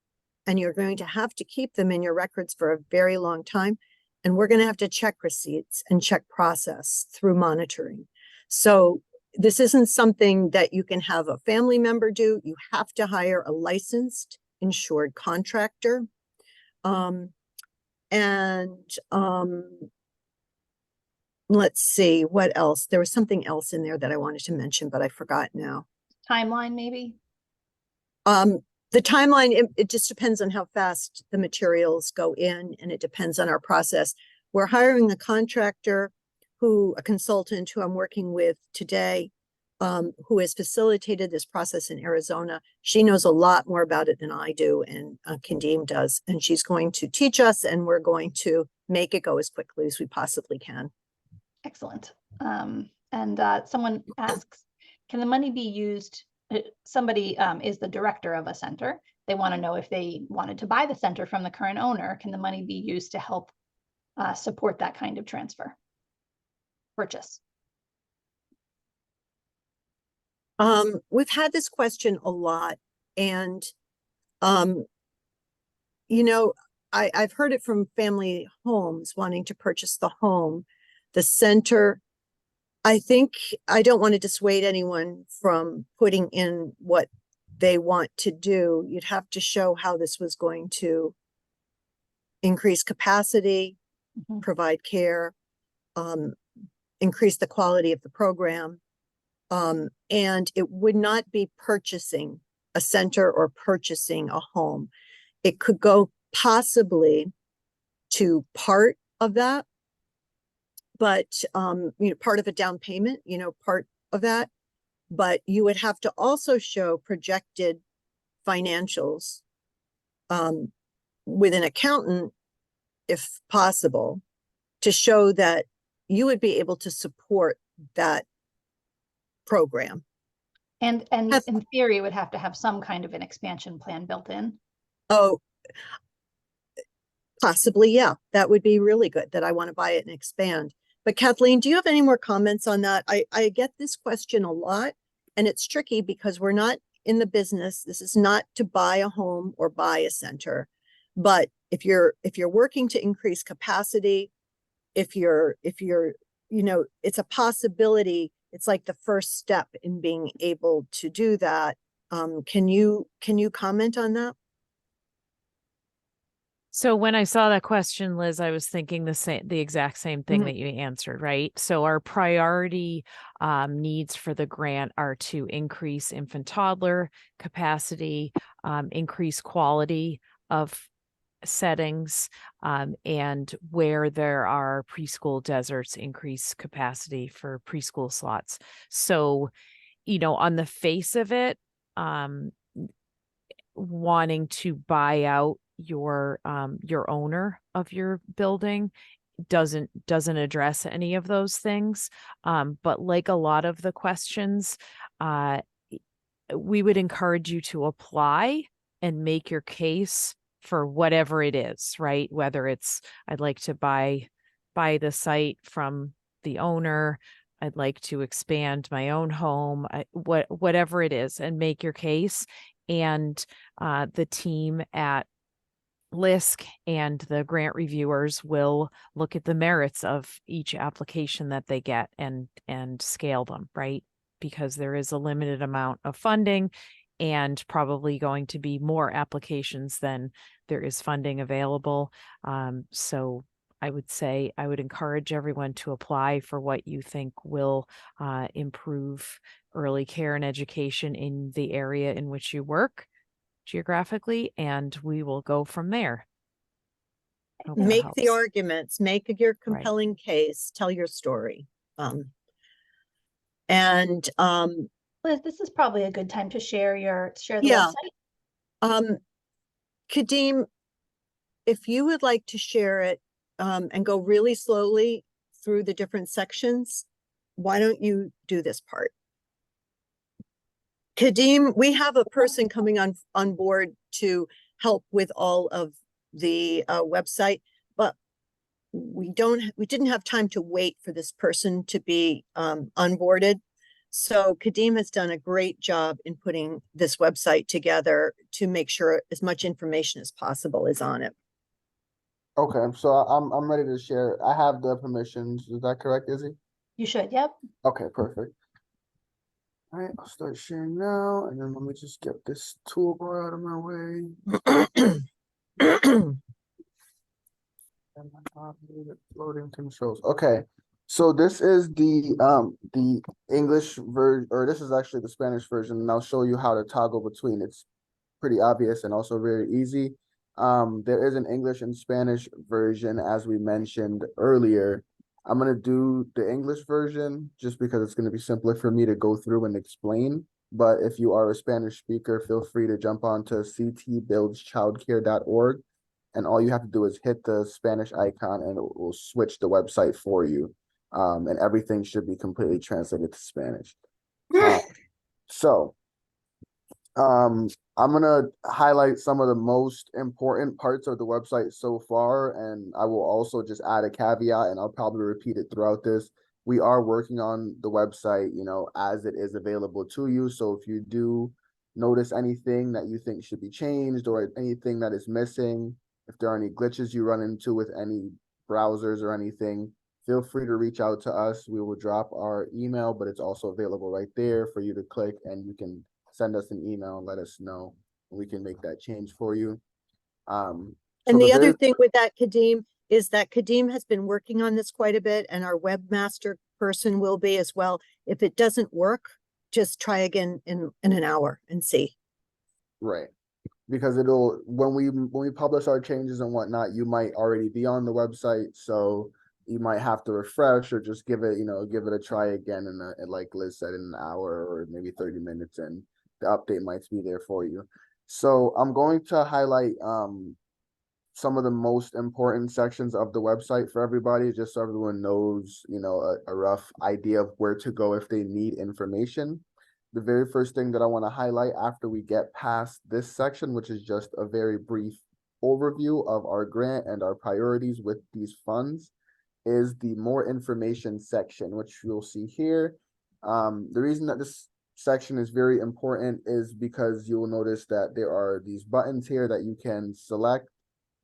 [SPEAKER 2] and you're going to have to keep them in your records for a very long time. And we're going to have to check receipts and check process through monitoring. So this isn't something that you can have a family member do. You have to hire a licensed insured contractor. Let's see what else. There was something else in there that I wanted to mention, but I forgot now.
[SPEAKER 1] Timeline, maybe?
[SPEAKER 2] The timeline, it just depends on how fast the materials go in, and it depends on our process. We're hiring a contractor a consultant who I'm working with today, who has facilitated this process in Arizona. She knows a lot more about it than I do, and Kadeem does, and she's going to teach us, and we're going to make it go as quickly as we possibly can.
[SPEAKER 1] Excellent. Someone asks, can the money be used? Somebody is the director of a center. They want to know if they wanted to buy the center from the current owner, can the money be used to help support that kind of purchase?
[SPEAKER 2] We've had this question a lot, and I've heard it from family homes wanting to purchase the home. The center, I think, I don't want to dissuade anyone from putting in what they want to do. You'd have to show how this was going to increase capacity, provide care, increase the quality of the program. And it would not be purchasing a center or purchasing a home. It could go possibly to part of that, but part of a down payment, part of that. But you would have to also show projected financials with an accountant, if possible, to show that you would be able to support that program.
[SPEAKER 1] And in theory, it would have to have some kind of an expansion plan built in.
[SPEAKER 2] Oh, possibly, yeah. That would be really good, that I want to buy it and expand. But Kathleen, do you have any more comments on that? I get this question a lot, and it's tricky because we're not in the business. This is not to buy a home or buy a center. But if you're working to increase capacity, if you're it's a possibility. It's like the first step in being able to do that. Can you comment on that?
[SPEAKER 3] So when I saw that question, Liz, I was thinking the exact same thing that you answered, right? So our priority needs for the grant are to increase infant toddler capacity, increase quality of settings, and where there are preschool deserts, increase capacity for preschool slots. So, on the face of it, wanting to buy out your owner of your building doesn't address any of those things. But like a lot of the questions, we would encourage you to apply and make your case for whatever it is, right? Whether it's, I'd like to buy the site from the owner, I'd like to expand my own home, whatever it is, and make your case. And the team at LISC and the grant reviewers will look at the merits of each application that they get and scale them, right? Because there is a limited amount of funding and probably going to be more applications than there is funding available. So I would say I would encourage everyone to apply for what you think will improve early care and education in the area in which you work geographically, and we will go from there. Hope that
[SPEAKER 2] Make the
[SPEAKER 3] helps.
[SPEAKER 2] arguments, make your compelling case, tell your story.
[SPEAKER 1] Liz, this is probably a good time to share the
[SPEAKER 2] Yeah.
[SPEAKER 1] website.
[SPEAKER 2] Kadeem, if you would like to share it and go really slowly through the different sections, why don't you do this part? Kadeem, we have a person coming on board to help with all of the website, but we didn't have time to wait for this person to be onboarded. So Kadeem has done a great job in putting this website together to make sure as much information as possible is on it.
[SPEAKER 4] Okay, so I'm ready to share. I have the permissions. Is that correct, Izzy?
[SPEAKER 1] You should, yep.
[SPEAKER 4] Okay, perfect. All right, I'll start sharing now, and then let me just get this toolbar out of my way. Loading controls. Okay, so this is the English version, or this is actually the Spanish version, and I'll show you how to toggle between. It's pretty obvious and also very easy. There is an English and Spanish version, as we mentioned earlier. I'm gonna do the English version just because it's gonna be simpler for me to go through and explain. But if you are a Spanish speaker, feel free to jump onto ctbuildschildcare.org. And all you have to do is hit the Spanish icon and it will switch the website for you. And everything should be completely translated to Spanish. I'm gonna highlight some of the most important parts of the website so far, and I will also just add a caveat, and I'll probably repeat it throughout this. We are working on the website, as it is available to you. So if you do notice anything that you think should be changed or anything that is missing, if there are any glitches you run into with any browsers or anything, feel free to reach out to us. We will drop our email, but it's also available right there for you to click, and you can send us an email and let us know. We can make that change for you.
[SPEAKER 2] And the other thing with that, Kadeem, is that Kadeem has been working on this quite a bit, and our webmaster person will be as well. If it doesn't work, just try again in an hour and see.
[SPEAKER 4] Right. Because when we publish our changes and whatnot, you might already be on the website, so you might have to refresh or just give it a try again in like Liz said, in an hour or maybe 30 minutes, and the update might be there for you. So I'm going to highlight some of the most important sections of the website for everybody, just so everyone knows, a rough idea of where to go if they need information. The very first thing that I want to highlight after we get past this section, which is just a very brief overview of our grant and our priorities with these funds, is the more information section, which you'll see here. The reason that this section is very important is because you will notice that there are these buttons here that you can select.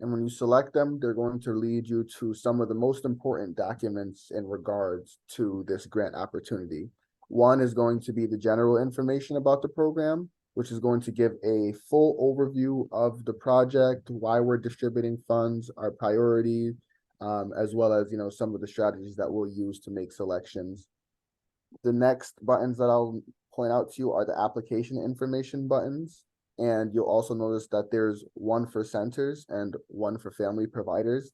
[SPEAKER 4] And when you select them, they're going to lead you to some of the most important documents in regards to this grant opportunity. One is going to be the general information about the program, which is going to give a full overview of the project, why we're distributing funds, our priorities, as well as, some of the strategies that we'll use to make selections. The next buttons that I'll point out to you are the application information buttons. And you'll also notice that there's one for centers and one for family providers.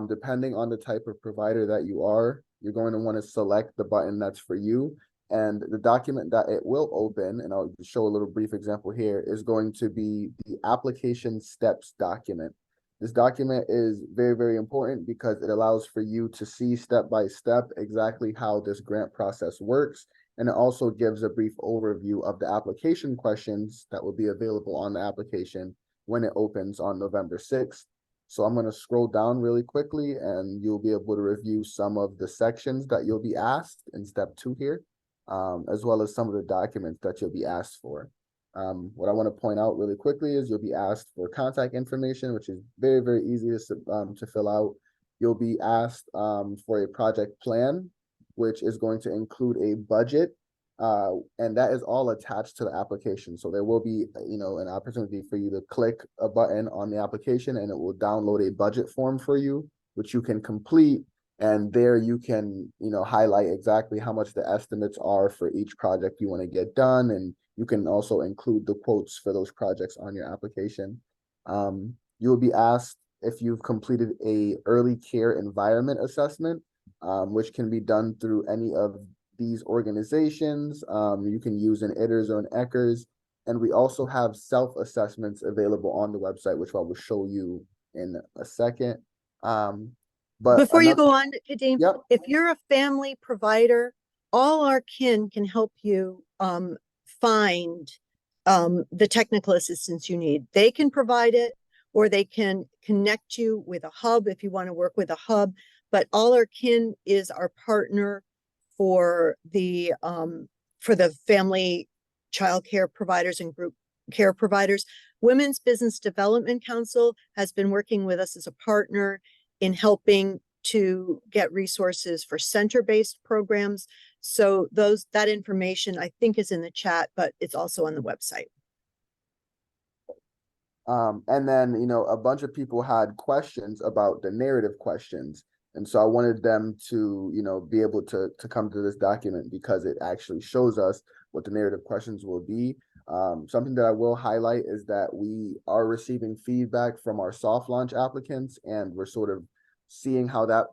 [SPEAKER 4] Depending on the type of provider that you are, you're going to want to select the button that's for you. And the document that it will open, and I'll show a little brief example here, is going to be the application steps document. This document is very, very important because it allows for you to see step by step exactly how this grant process works. And it also gives a brief overview of the application questions that will be available on the application when it opens on November 6th. So I'm going to scroll down really quickly, and you'll be able to review some of the sections that you'll be asked in step 2 here, as well as some of the documents that you'll be asked for. What I want to point out really quickly is you'll be asked for contact information, which is very, very easy to fill out. You'll be asked for a project plan, which is going to include a budget, and that is all attached to the application. So there will be, an opportunity for you to click a button on the application, and it will download a budget form for you, which you can complete. And there you can, highlight exactly how much the estimates are for each project you want to get done. And you can also include the quotes for those projects on your application. You will be asked if you've completed a early care environment assessment, which can be done through any of these organizations. You can use an ITERS or an ECHRS. And we also have self-assessments available on the website, which I will show you in a second. But
[SPEAKER 2] Before you go on, Kadeem,
[SPEAKER 4] Yep.
[SPEAKER 2] if you're a family provider, all our kin can help you find the technical assistance you need. They can provide it, or they can connect you with a hub if you want to work with a hub. But all our kin is our partner for the family childcare providers and group care providers. Women's Business Development Council has been working with us as a partner in helping to get resources for center-based programs. So that information I think is in the chat, but it's also on the website.
[SPEAKER 4] And then, a bunch of people had questions about the narrative questions. And so I wanted them to, be able to come to this document because it actually shows us what the narrative questions will be. Something that I will highlight is that we are receiving feedback from our soft launch applicants, and we're sort of seeing how that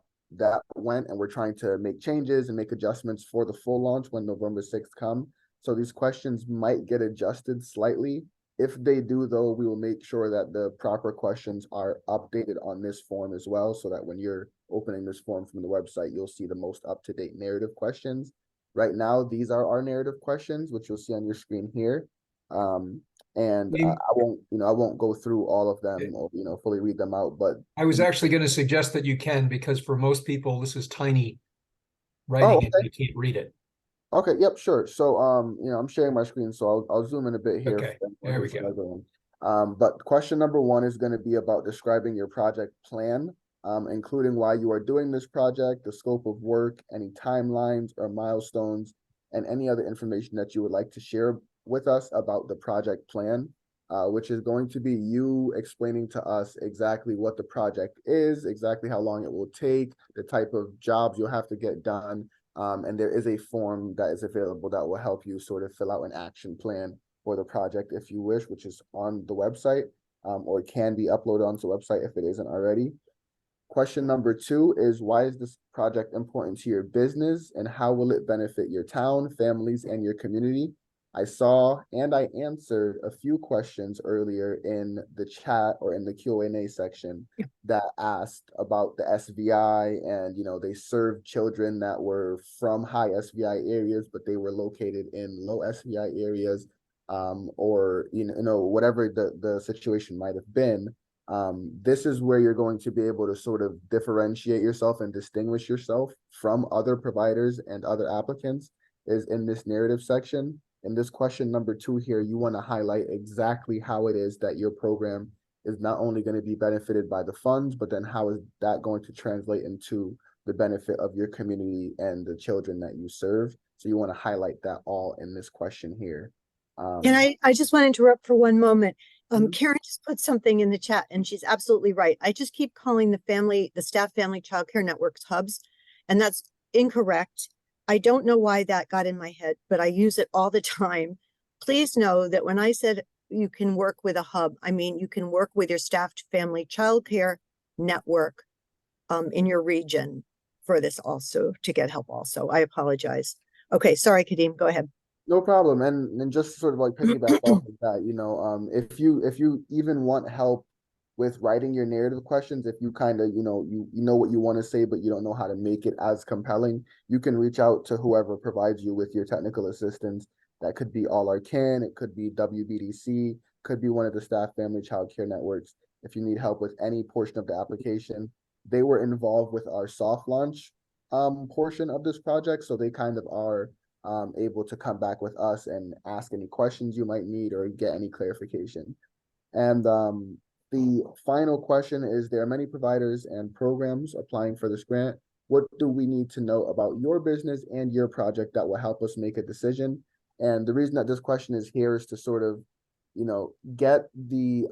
[SPEAKER 4] went, and we're trying to make changes and make adjustments for the full launch when November 6th come. So these questions might get adjusted slightly. If they do, though, we will make sure that the proper questions are updated on this form as well, so that when you're opening this form from the website, you'll see the most up-to-date narrative questions. Right now, these are our narrative questions, which you'll see on your screen here. I won't go through all of them or, fully read them out, but
[SPEAKER 5] I was actually going to suggest that you can, because for most people, this is tiny writing and they can't read it.
[SPEAKER 4] Okay, yep, sure. So, I'm sharing my screen, so I'll zoom in a bit here.
[SPEAKER 5] Okay, there we go.
[SPEAKER 4] But question number 1 is going to be about describing your project plan, including why you are doing this project, the scope of work, any timelines or milestones, and any other information that you would like to share with us about the project plan, which is going to be you explaining to us exactly what the project is, exactly how long it will take, the type of jobs you'll have to get done. And there is a form that is available that will help you sort of fill out an action plan for the project if you wish, which is on the website, or can be uploaded onto the website if it isn't already. Question number 2 is, why is this project important to your business, and how will it benefit your town, families, and your community? I saw and I answered a few questions earlier in the chat or in the Q&A section that asked about the SVI, and they served children that were from high SVI areas, but they were located in low SVI areas, or whatever the situation might have been. This is where you're going to be able to sort of differentiate yourself and distinguish yourself from other providers and other applicants, is in this narrative section. In this question number 2 here, you want to highlight exactly how it is that your program is not only going to be benefited by the funds, but then how is that going to translate into the benefit of your community and the children that you serve. So you want to highlight that all in this question here.
[SPEAKER 2] And I just want to interrupt for one moment.
[SPEAKER 4] Mhm.
[SPEAKER 2] Karen just put something in the chat, and she's absolutely right. I just keep calling the staff family childcare networks hubs, and that's incorrect. I don't know why that got in my head, but I use it all the time. Please know that when I said you can work with a hub, I mean you can work with your staffed family childcare network in your region for this also, to get help also. I apologize. Okay, sorry, Kadeem, go ahead.
[SPEAKER 4] No problem. And just sort of like piggyback off of that, if you even want help with writing your narrative questions, if you kind of, you know what you want to say, but you don't know how to make it as compelling, you can reach out to whoever provides you with your technical assistance. That could be All Our Kin, it could be WBDC, could be one of the staff family child care networks. If you need help with any portion of the application, they were involved with our soft launch portion of this project. So they kind of are able to come back with us and ask any questions you might need or get any clarification. And the final question is, there are many providers and programs applying for this grant. What do we need to know about your business and your project that will help us make a decision? And the reason that this question is here is to sort of, get the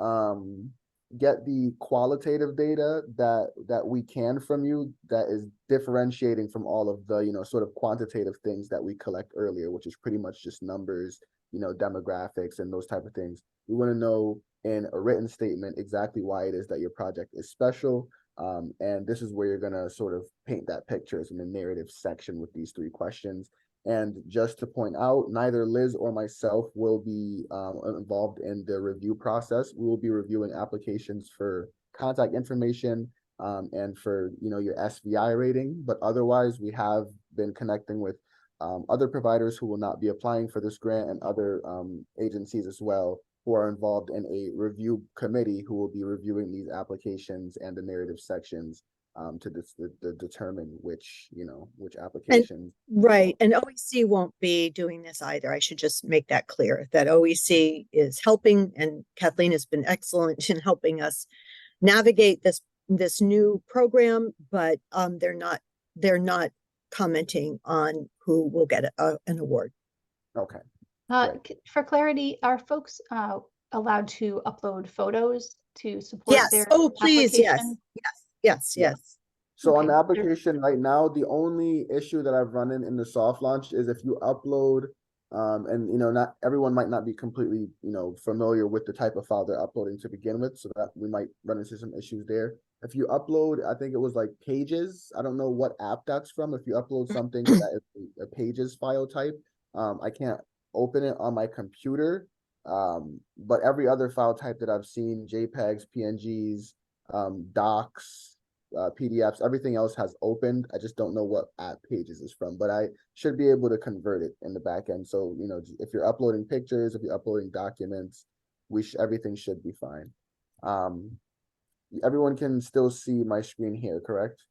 [SPEAKER 4] qualitative data that we can from you that is differentiating from all of the, sort of quantitative things that we collect earlier, which is pretty much just numbers, demographics and those type of things. We want to know in a written statement exactly why it is that your project is special. And this is where you're going to sort of paint that picture in the narrative section with these 3 questions. And just to point out, neither Liz or myself will be involved in the review process. We will be reviewing applications for contact information and for, your SVI rating. But otherwise, we have been connecting with other providers who will not be applying for this grant and other agencies as well, who are involved in a review committee who will be reviewing these applications and the narrative sections to determine which applications.
[SPEAKER 2] Right. And OEC won't be doing this either. I should just make that clear that OEC is helping, and Kathleen has been excellent in helping us navigate this new program, but they're not commenting on who will get an award.
[SPEAKER 4] Okay.
[SPEAKER 1] For clarity, are folks allowed to upload photos to support
[SPEAKER 2] Yes.
[SPEAKER 1] their
[SPEAKER 2] Oh, please.
[SPEAKER 1] application?
[SPEAKER 2] Yes.
[SPEAKER 4] Yeah. So on
[SPEAKER 1] Okay.
[SPEAKER 4] the application right now, the only issue that I've run in the soft launch is if you upload, and not everyone might not be completely, familiar with the type of file they're uploading to begin with, so that we might run into some issues there. If you upload, I think it was like Pages. I don't know what app that's from. If you upload something that is a Pages file type, I can't open it on my computer. But every other file type that I've seen, JPEGs, PNGs, docs, PDFs, everything else has opened. I just don't know what app Pages is from, but I should be able to convert it in the back end. So, if you're uploading pictures, if you're uploading documents, everything should be fine. Everyone can still see my screen here, correct?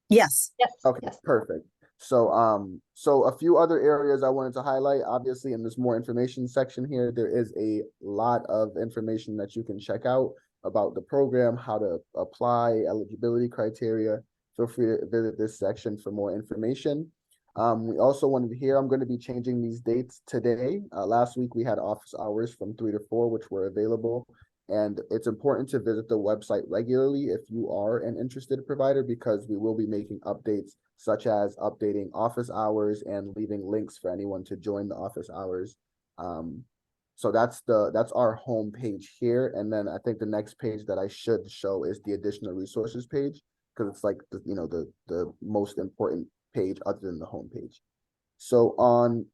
[SPEAKER 2] Yes.
[SPEAKER 1] Yes.
[SPEAKER 4] Okay,
[SPEAKER 1] Yes.
[SPEAKER 4] perfect. So, so a few other areas I wanted to highlight, obviously in this more information section here, there is a lot of information that you can check out about the program, how to apply, eligibility criteria. Feel free to visit this section for more information. We also wanted to hear, I'm going to be changing these dates today. Last week we had office hours from 3 to 4, which were available. And it's important to visit the website regularly if you are an interested provider, because we will be making updates such as updating office hours and leaving links for anyone to join the office hours. So that's our home page here. And then I think the next page that I should show is the additional resources page, because it's like the most important page other than the home page. So on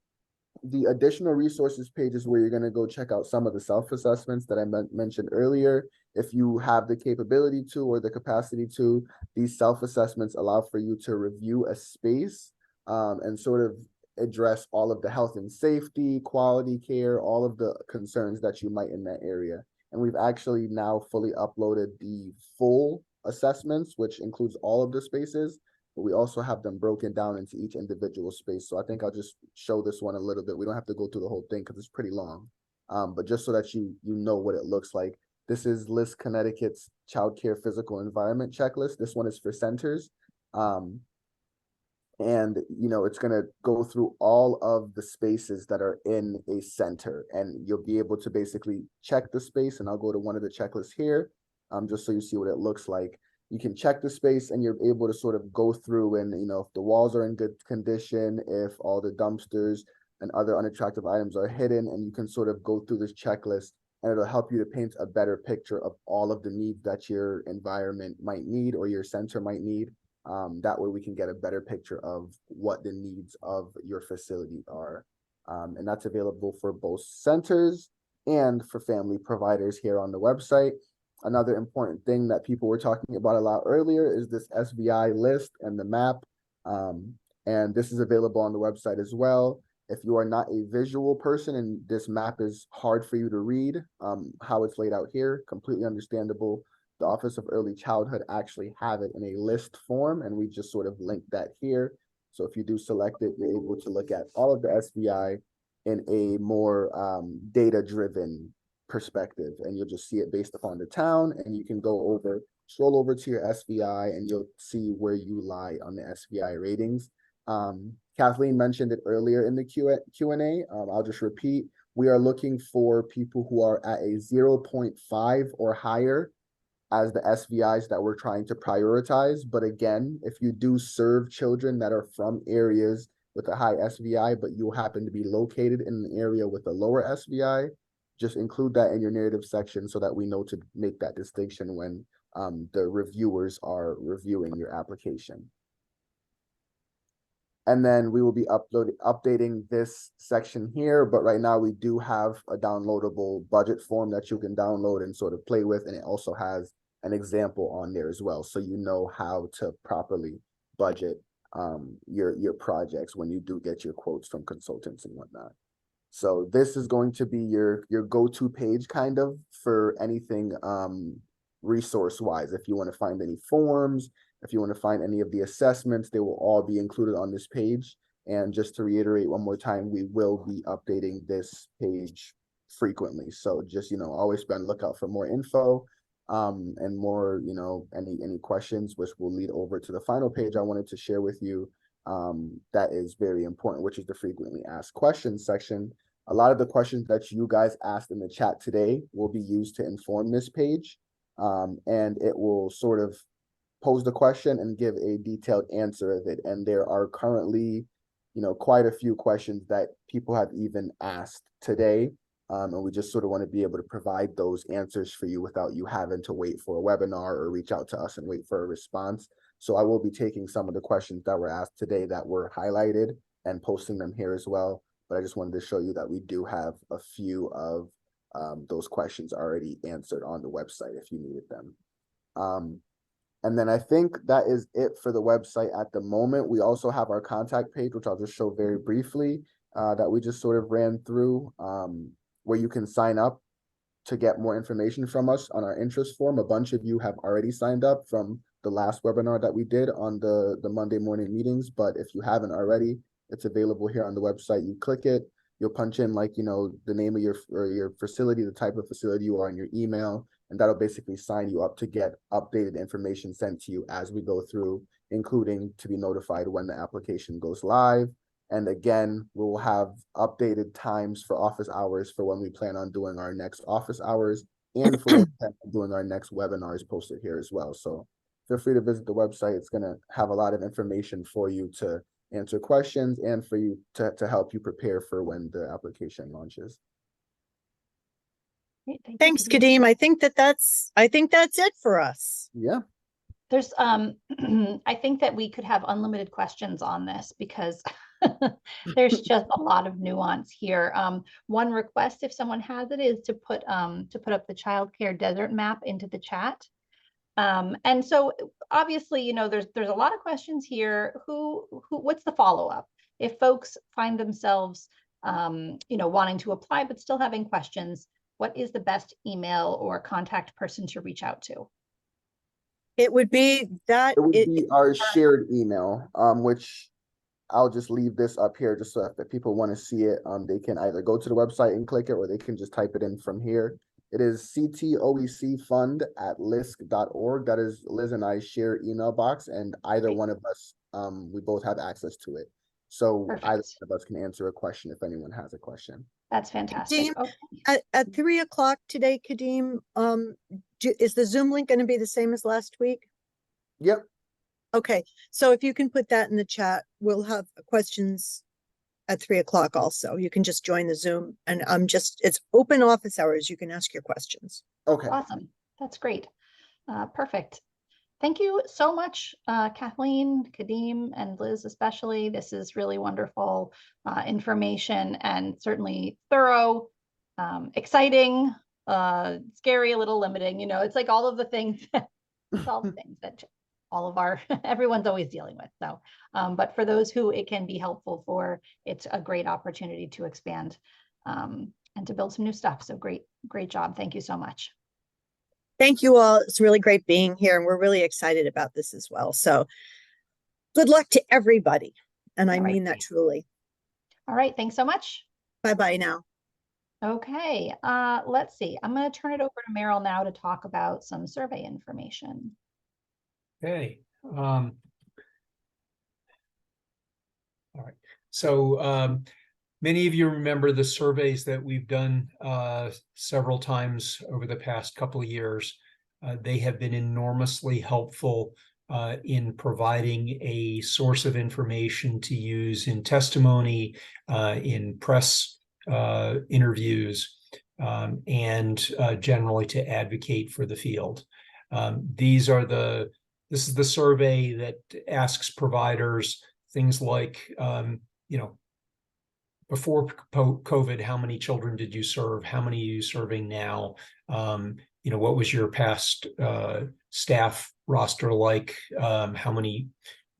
[SPEAKER 4] the additional resources page is where you're going to go check out some of the self-assessments that I mentioned earlier. If you have the capability to or the capacity to, these self-assessments allow for you to review a space and sort of address all of the health and safety, quality care, all of the concerns that you might in that area. And we've actually now fully uploaded the full assessments, which includes all of the spaces, but we also have them broken down into each individual space. So I think I'll just show this one a little bit. We don't have to go through the whole thing because it's pretty long, but just so that you know what it looks like. This is LISC Connecticut's Child Care Physical Environment Checklist. This one is for centers. And it's going to go through all of the spaces that are in a center, and you'll be able to basically check the space. And I'll go to one of the checklists here, just so you see what it looks like. You can check the space and you're able to sort of go through and, if the walls are in good condition, if all the dumpsters and other unattractive items are hidden, and you can sort of go through this checklist, and it'll help you to paint a better picture of all of the needs that your environment might need or your center might need. That way we can get a better picture of what the needs of your facility are. And that's available for both centers and for family providers here on the website. Another important thing that people were talking about a lot earlier is this SVI list and the map. And this is available on the website as well. If you are not a visual person and this map is hard for you to read, how it's laid out here, completely understandable. The Office of Early Childhood actually have it in a list form, and we just sort of linked that here. So if you do select it, you're able to look at all of the SVI in a more data-driven perspective, and you'll just see it based upon the town, and you can scroll over to your SVI, and you'll see where you lie on the SVI ratings. Kathleen mentioned it earlier in the Q&A. I'll just repeat. We are looking for people who are at a 0.5 or higher as the SVIs that we're trying to prioritize. But again, if you do serve children that are from areas with a high SVI, but you happen to be located in an area with a lower SVI, just include that in your narrative section so that we know to make that distinction when the reviewers are reviewing your application. And then we will be updating this section here, but right now we do have a downloadable budget form that you can download and sort of play with, and it also has an example on there as well, so you know how to properly budget your projects when you do get your quotes from consultants and whatnot. So this is going to be your go-to page kind of for anything resource-wise. If you want to find any forms, if you want to find any of the assessments, they will all be included on this page. And just to reiterate one more time, we will be updating this page frequently. So just, always be on the lookout for more info and more, any questions, which will lead over to the final page I wanted to share with you. That is very important, which is the frequently asked questions section. A lot of the questions that you guys asked in the chat today will be used to inform this page. And it will sort of pose the question and give a detailed answer of it. And there are currently, quite a few questions that people have even asked today. And we just sort of want to be able to provide those answers for you without you having to wait for a webinar or reach out to us and wait for a response. So I will be taking some of the questions that were asked today that were highlighted and posting them here as well. But I just wanted to show you that we do have a few of those questions already answered on the website if you needed them. And then I think that is it for the website at the moment. We also have our contact page, which I'll just show very briefly, that we just sort of ran through, where you can sign up to get more information from us on our interest form. A bunch of you have already signed up from the last webinar that we did on the Monday morning meetings. But if you haven't already, it's available here on the website. You click it, you'll punch in the name of your facility, the type of facility you are, in your email, and that'll basically sign you up to get updated information sent to you as we go through, including to be notified when the application goes live. And again, we'll have updated times for office hours for when we plan on doing our next office hours and for when we plan on doing our next webinars posted here as well. So feel free to visit the website. It's going to have a lot of information for you to answer questions and for you to help you prepare for when the application launches.
[SPEAKER 1] Great, thank you,
[SPEAKER 2] Thanks, Kadeem. I think that's it for us.
[SPEAKER 4] Yeah.
[SPEAKER 1] There's I think that we could have unlimited questions on this because there's just a lot of nuance here. One request, if someone has it, is to put up the childcare desert map into the chat. And so obviously, there's a lot of questions here. What's the follow-up? If folks find themselves wanting to apply but still having questions, what is the best email or contact person to reach out to?
[SPEAKER 2] It would be
[SPEAKER 4] our shared email, which I'll just leave this up here just so if people want to see it, they can either go to the website and click it, or they can just type it in from here. It is ctoecfund@lisc.org. That is Liz and I's shared email box, and either one of us, we both have access to it. So
[SPEAKER 1] Perfect.
[SPEAKER 4] Either one of us can answer a question if anyone has a question.
[SPEAKER 1] That's fantastic.
[SPEAKER 2] Kadeem,
[SPEAKER 1] Okay.
[SPEAKER 2] at 3 o'clock today, Kadeem, is the Zoom link going to be the same as last week?
[SPEAKER 4] Yep.
[SPEAKER 2] Okay, so if you can put that in the chat, we'll have questions at 3 o'clock also. You can just join the Zoom, and it's open office hours. You can ask your questions.
[SPEAKER 4] Okay.
[SPEAKER 1] Awesome. That's great. Perfect. Thank you so much, Kathleen, Kadeem, and Liz especially. This is really wonderful information and certainly thorough, exciting, scary, a little limiting. It's like all of the things, all the things that all of everyone's always dealing with. So, but for those who it can be helpful for, it's a great opportunity to expand and to build some new stuff. So great job. Thank you so much.
[SPEAKER 2] Thank you all. It's really great being here, and we're really excited about this as well. So good luck to everybody. And I
[SPEAKER 1] All right.
[SPEAKER 2] mean that truly.
[SPEAKER 1] All right, thanks so much.
[SPEAKER 2] Bye-bye now.
[SPEAKER 1] Okay, let's see. I'm going to turn it over to Meryl now to talk about some survey information.
[SPEAKER 5] Okay. All right. So many of you remember the surveys that we've done several times over the past couple of years. They have been enormously helpful in providing a source of information to use in testimony, in press interviews, and generally to advocate for the field. This is the survey that asks providers things like, before COVID, how many children did you serve? How many are you serving now? What was your past staff roster like? How many,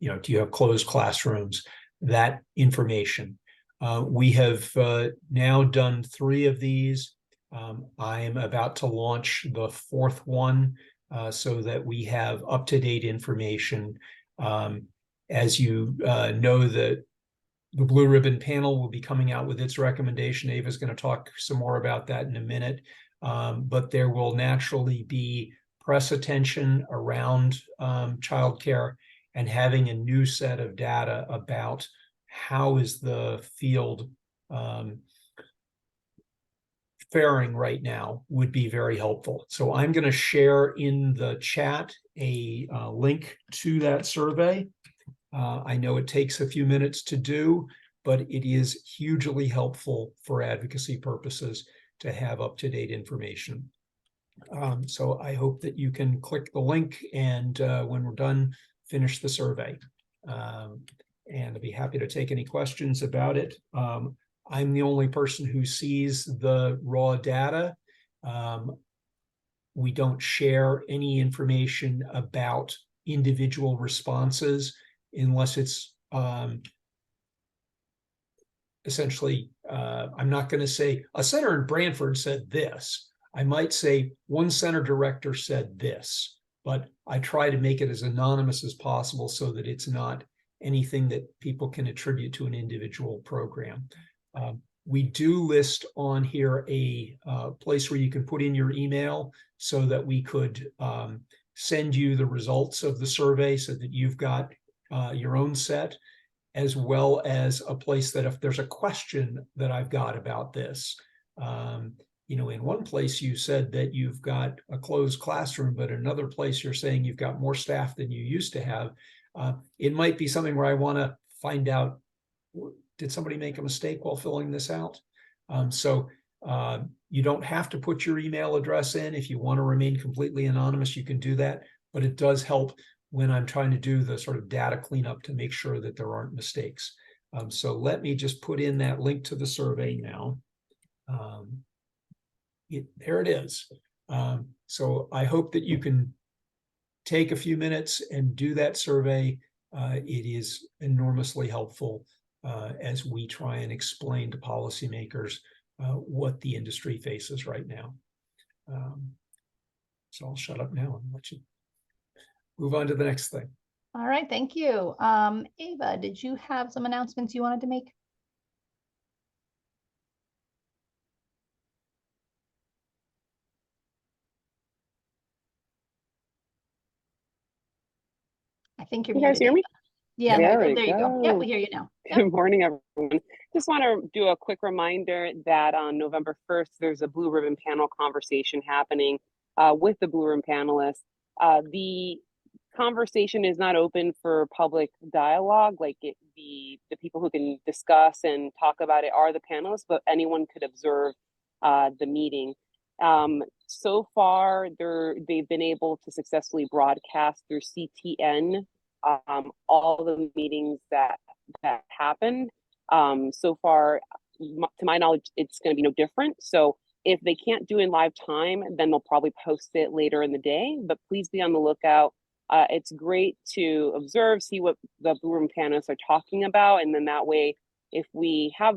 [SPEAKER 5] do you have closed classrooms? That information. We have now done 3 of these. I am about to launch the 4th one so that we have up-to-date information. As you know, the Blue Ribbon panel will be coming out with its recommendation. Ava's going to talk some more about that in a minute. But there will naturally be press attention around childcare and having a new set of data about how is the field faring right now would be very helpful. So I'm going to share in the chat a link to that survey. I know it takes a few minutes to do, but it is hugely helpful for advocacy purposes to have up-to-date information. So I hope that you can click the link and when we're done, finish the survey. And I'd be happy to take any questions about it. I'm the only person who sees the raw data. We don't share any information about individual responses unless it's essentially, I'm not going to say a center in Brantford said this. I might say one center director said this, but I try to make it as anonymous as possible so that it's not anything that people can attribute to an individual program. We do list on here a place where you can put in your email so that we could send you the results of the survey so that you've got your own set, as well as a place that if there's a question that I've got about this, in one place you said that you've got a closed classroom, but another place you're saying you've got more staff than you used to have. It might be something where I want to find out, did somebody make a mistake while filling this out? So you don't have to put your email address in. If you want to remain completely anonymous, you can do that, but it does help when I'm trying to do the sort of data cleanup to make sure that there aren't mistakes. So let me just put in that link to the survey now. There it is. So I hope that you can take a few minutes and do that survey. It is enormously helpful as we try and explain to policymakers what the industry faces right now. So I'll shut up now and let you move on to the next thing.
[SPEAKER 1] All right, thank you. Ava, did you have some announcements you wanted to make? I think you're
[SPEAKER 6] Can you guys
[SPEAKER 1] muted.
[SPEAKER 6] hear me?
[SPEAKER 1] Yeah,
[SPEAKER 6] There
[SPEAKER 1] there
[SPEAKER 6] we
[SPEAKER 1] you go. Yeah,
[SPEAKER 6] go.
[SPEAKER 1] we hear you now. Yep.
[SPEAKER 6] Good morning, everyone. Just want to do a quick reminder that on November 1st, there's a Blue Ribbon panel conversation happening with the Blue Ribbon panelists. The conversation is not open for public dialogue, like the people who can discuss and talk about it are the panelists, but anyone could observe the meeting. So far, they've been able to successfully broadcast through CTN all the meetings that happened. So far, to my knowledge, it's going to be no different. So if they can't do it in live time, then they'll probably post it later in the day. But please be on the lookout. It's great to observe, see what the Blue Room panelists are talking about, and then that way, if we have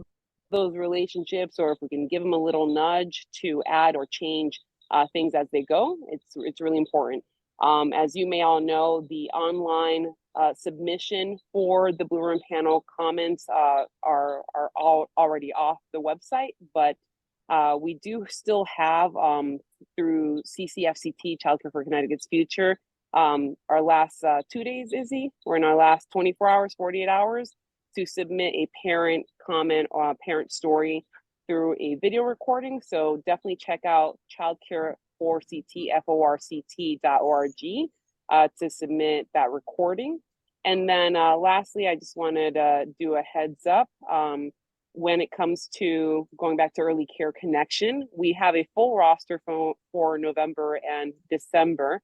[SPEAKER 6] those relationships, or if we can give them a little nudge to add or change things as they go, it's really important. As you may all know, the online submission for the Blue Ribbon Panel comments are all already off the website, but we do still have through CCFCT, Childcare for Connecticut's Future, our last 2 days, Izzy. We're in our last 24 hours, 48 hours to submit a parent comment or a parent story through a video recording. So definitely check out childcare4ct.org to submit that recording. And then lastly, I just wanted to do a heads up. When it comes to going back to Early Care Connection, we have a full roster for November and December.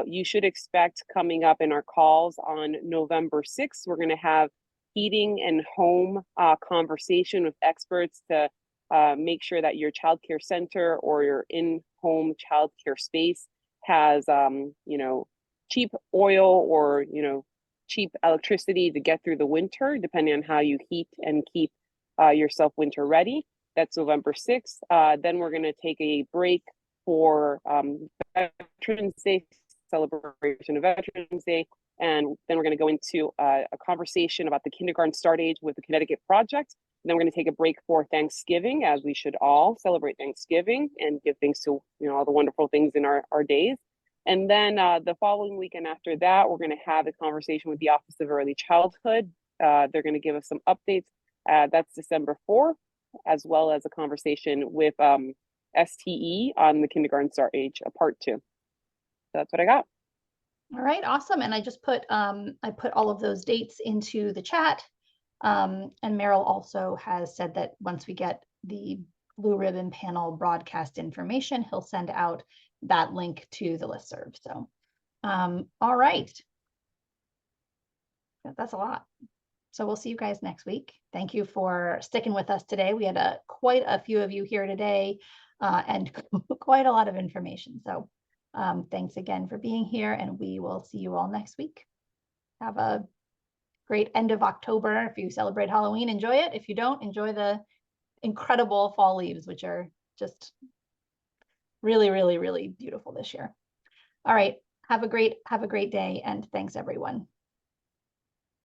[SPEAKER 6] You should expect coming up in our calls on November 6th, we're going to have heating and home conversation with experts to make sure that your childcare center or your in-home childcare space has, cheap oil or, cheap electricity to get through the winter, depending on how you heat and keep yourself winter ready. That's November 6th. Then we're going to take a break for Veterans Day, celebration of Veterans Day. And then we're going to go into a conversation about the kindergarten start age with the Connecticut Project. And then we're going to take a break for Thanksgiving, as we should all celebrate Thanksgiving and give thanks to all the wonderful things in our days. And then the following weekend after that, we're going to have a conversation with the Office of Early Childhood. They're going to give us some updates. That's December 4th, as well as a conversation with STE on the kindergarten start age, part 2. So that's what I got.
[SPEAKER 1] All right, awesome. And I just put I put all of those dates into the chat. And Meryl also has said that once we get the Blue Ribbon Panel broadcast information, he'll send out that link to the listserv. So, all right. That's a lot. So we'll see you guys next week. Thank you for sticking with us today. We had quite a few of you here today and quite a lot of information. So thanks again for being here, and we will see you all next week. Have a great end of October. If you celebrate Halloween, enjoy it. If you don't, enjoy the incredible fall leaves, which are just really, really, really beautiful this year. All right. Have a great day, and thanks everyone.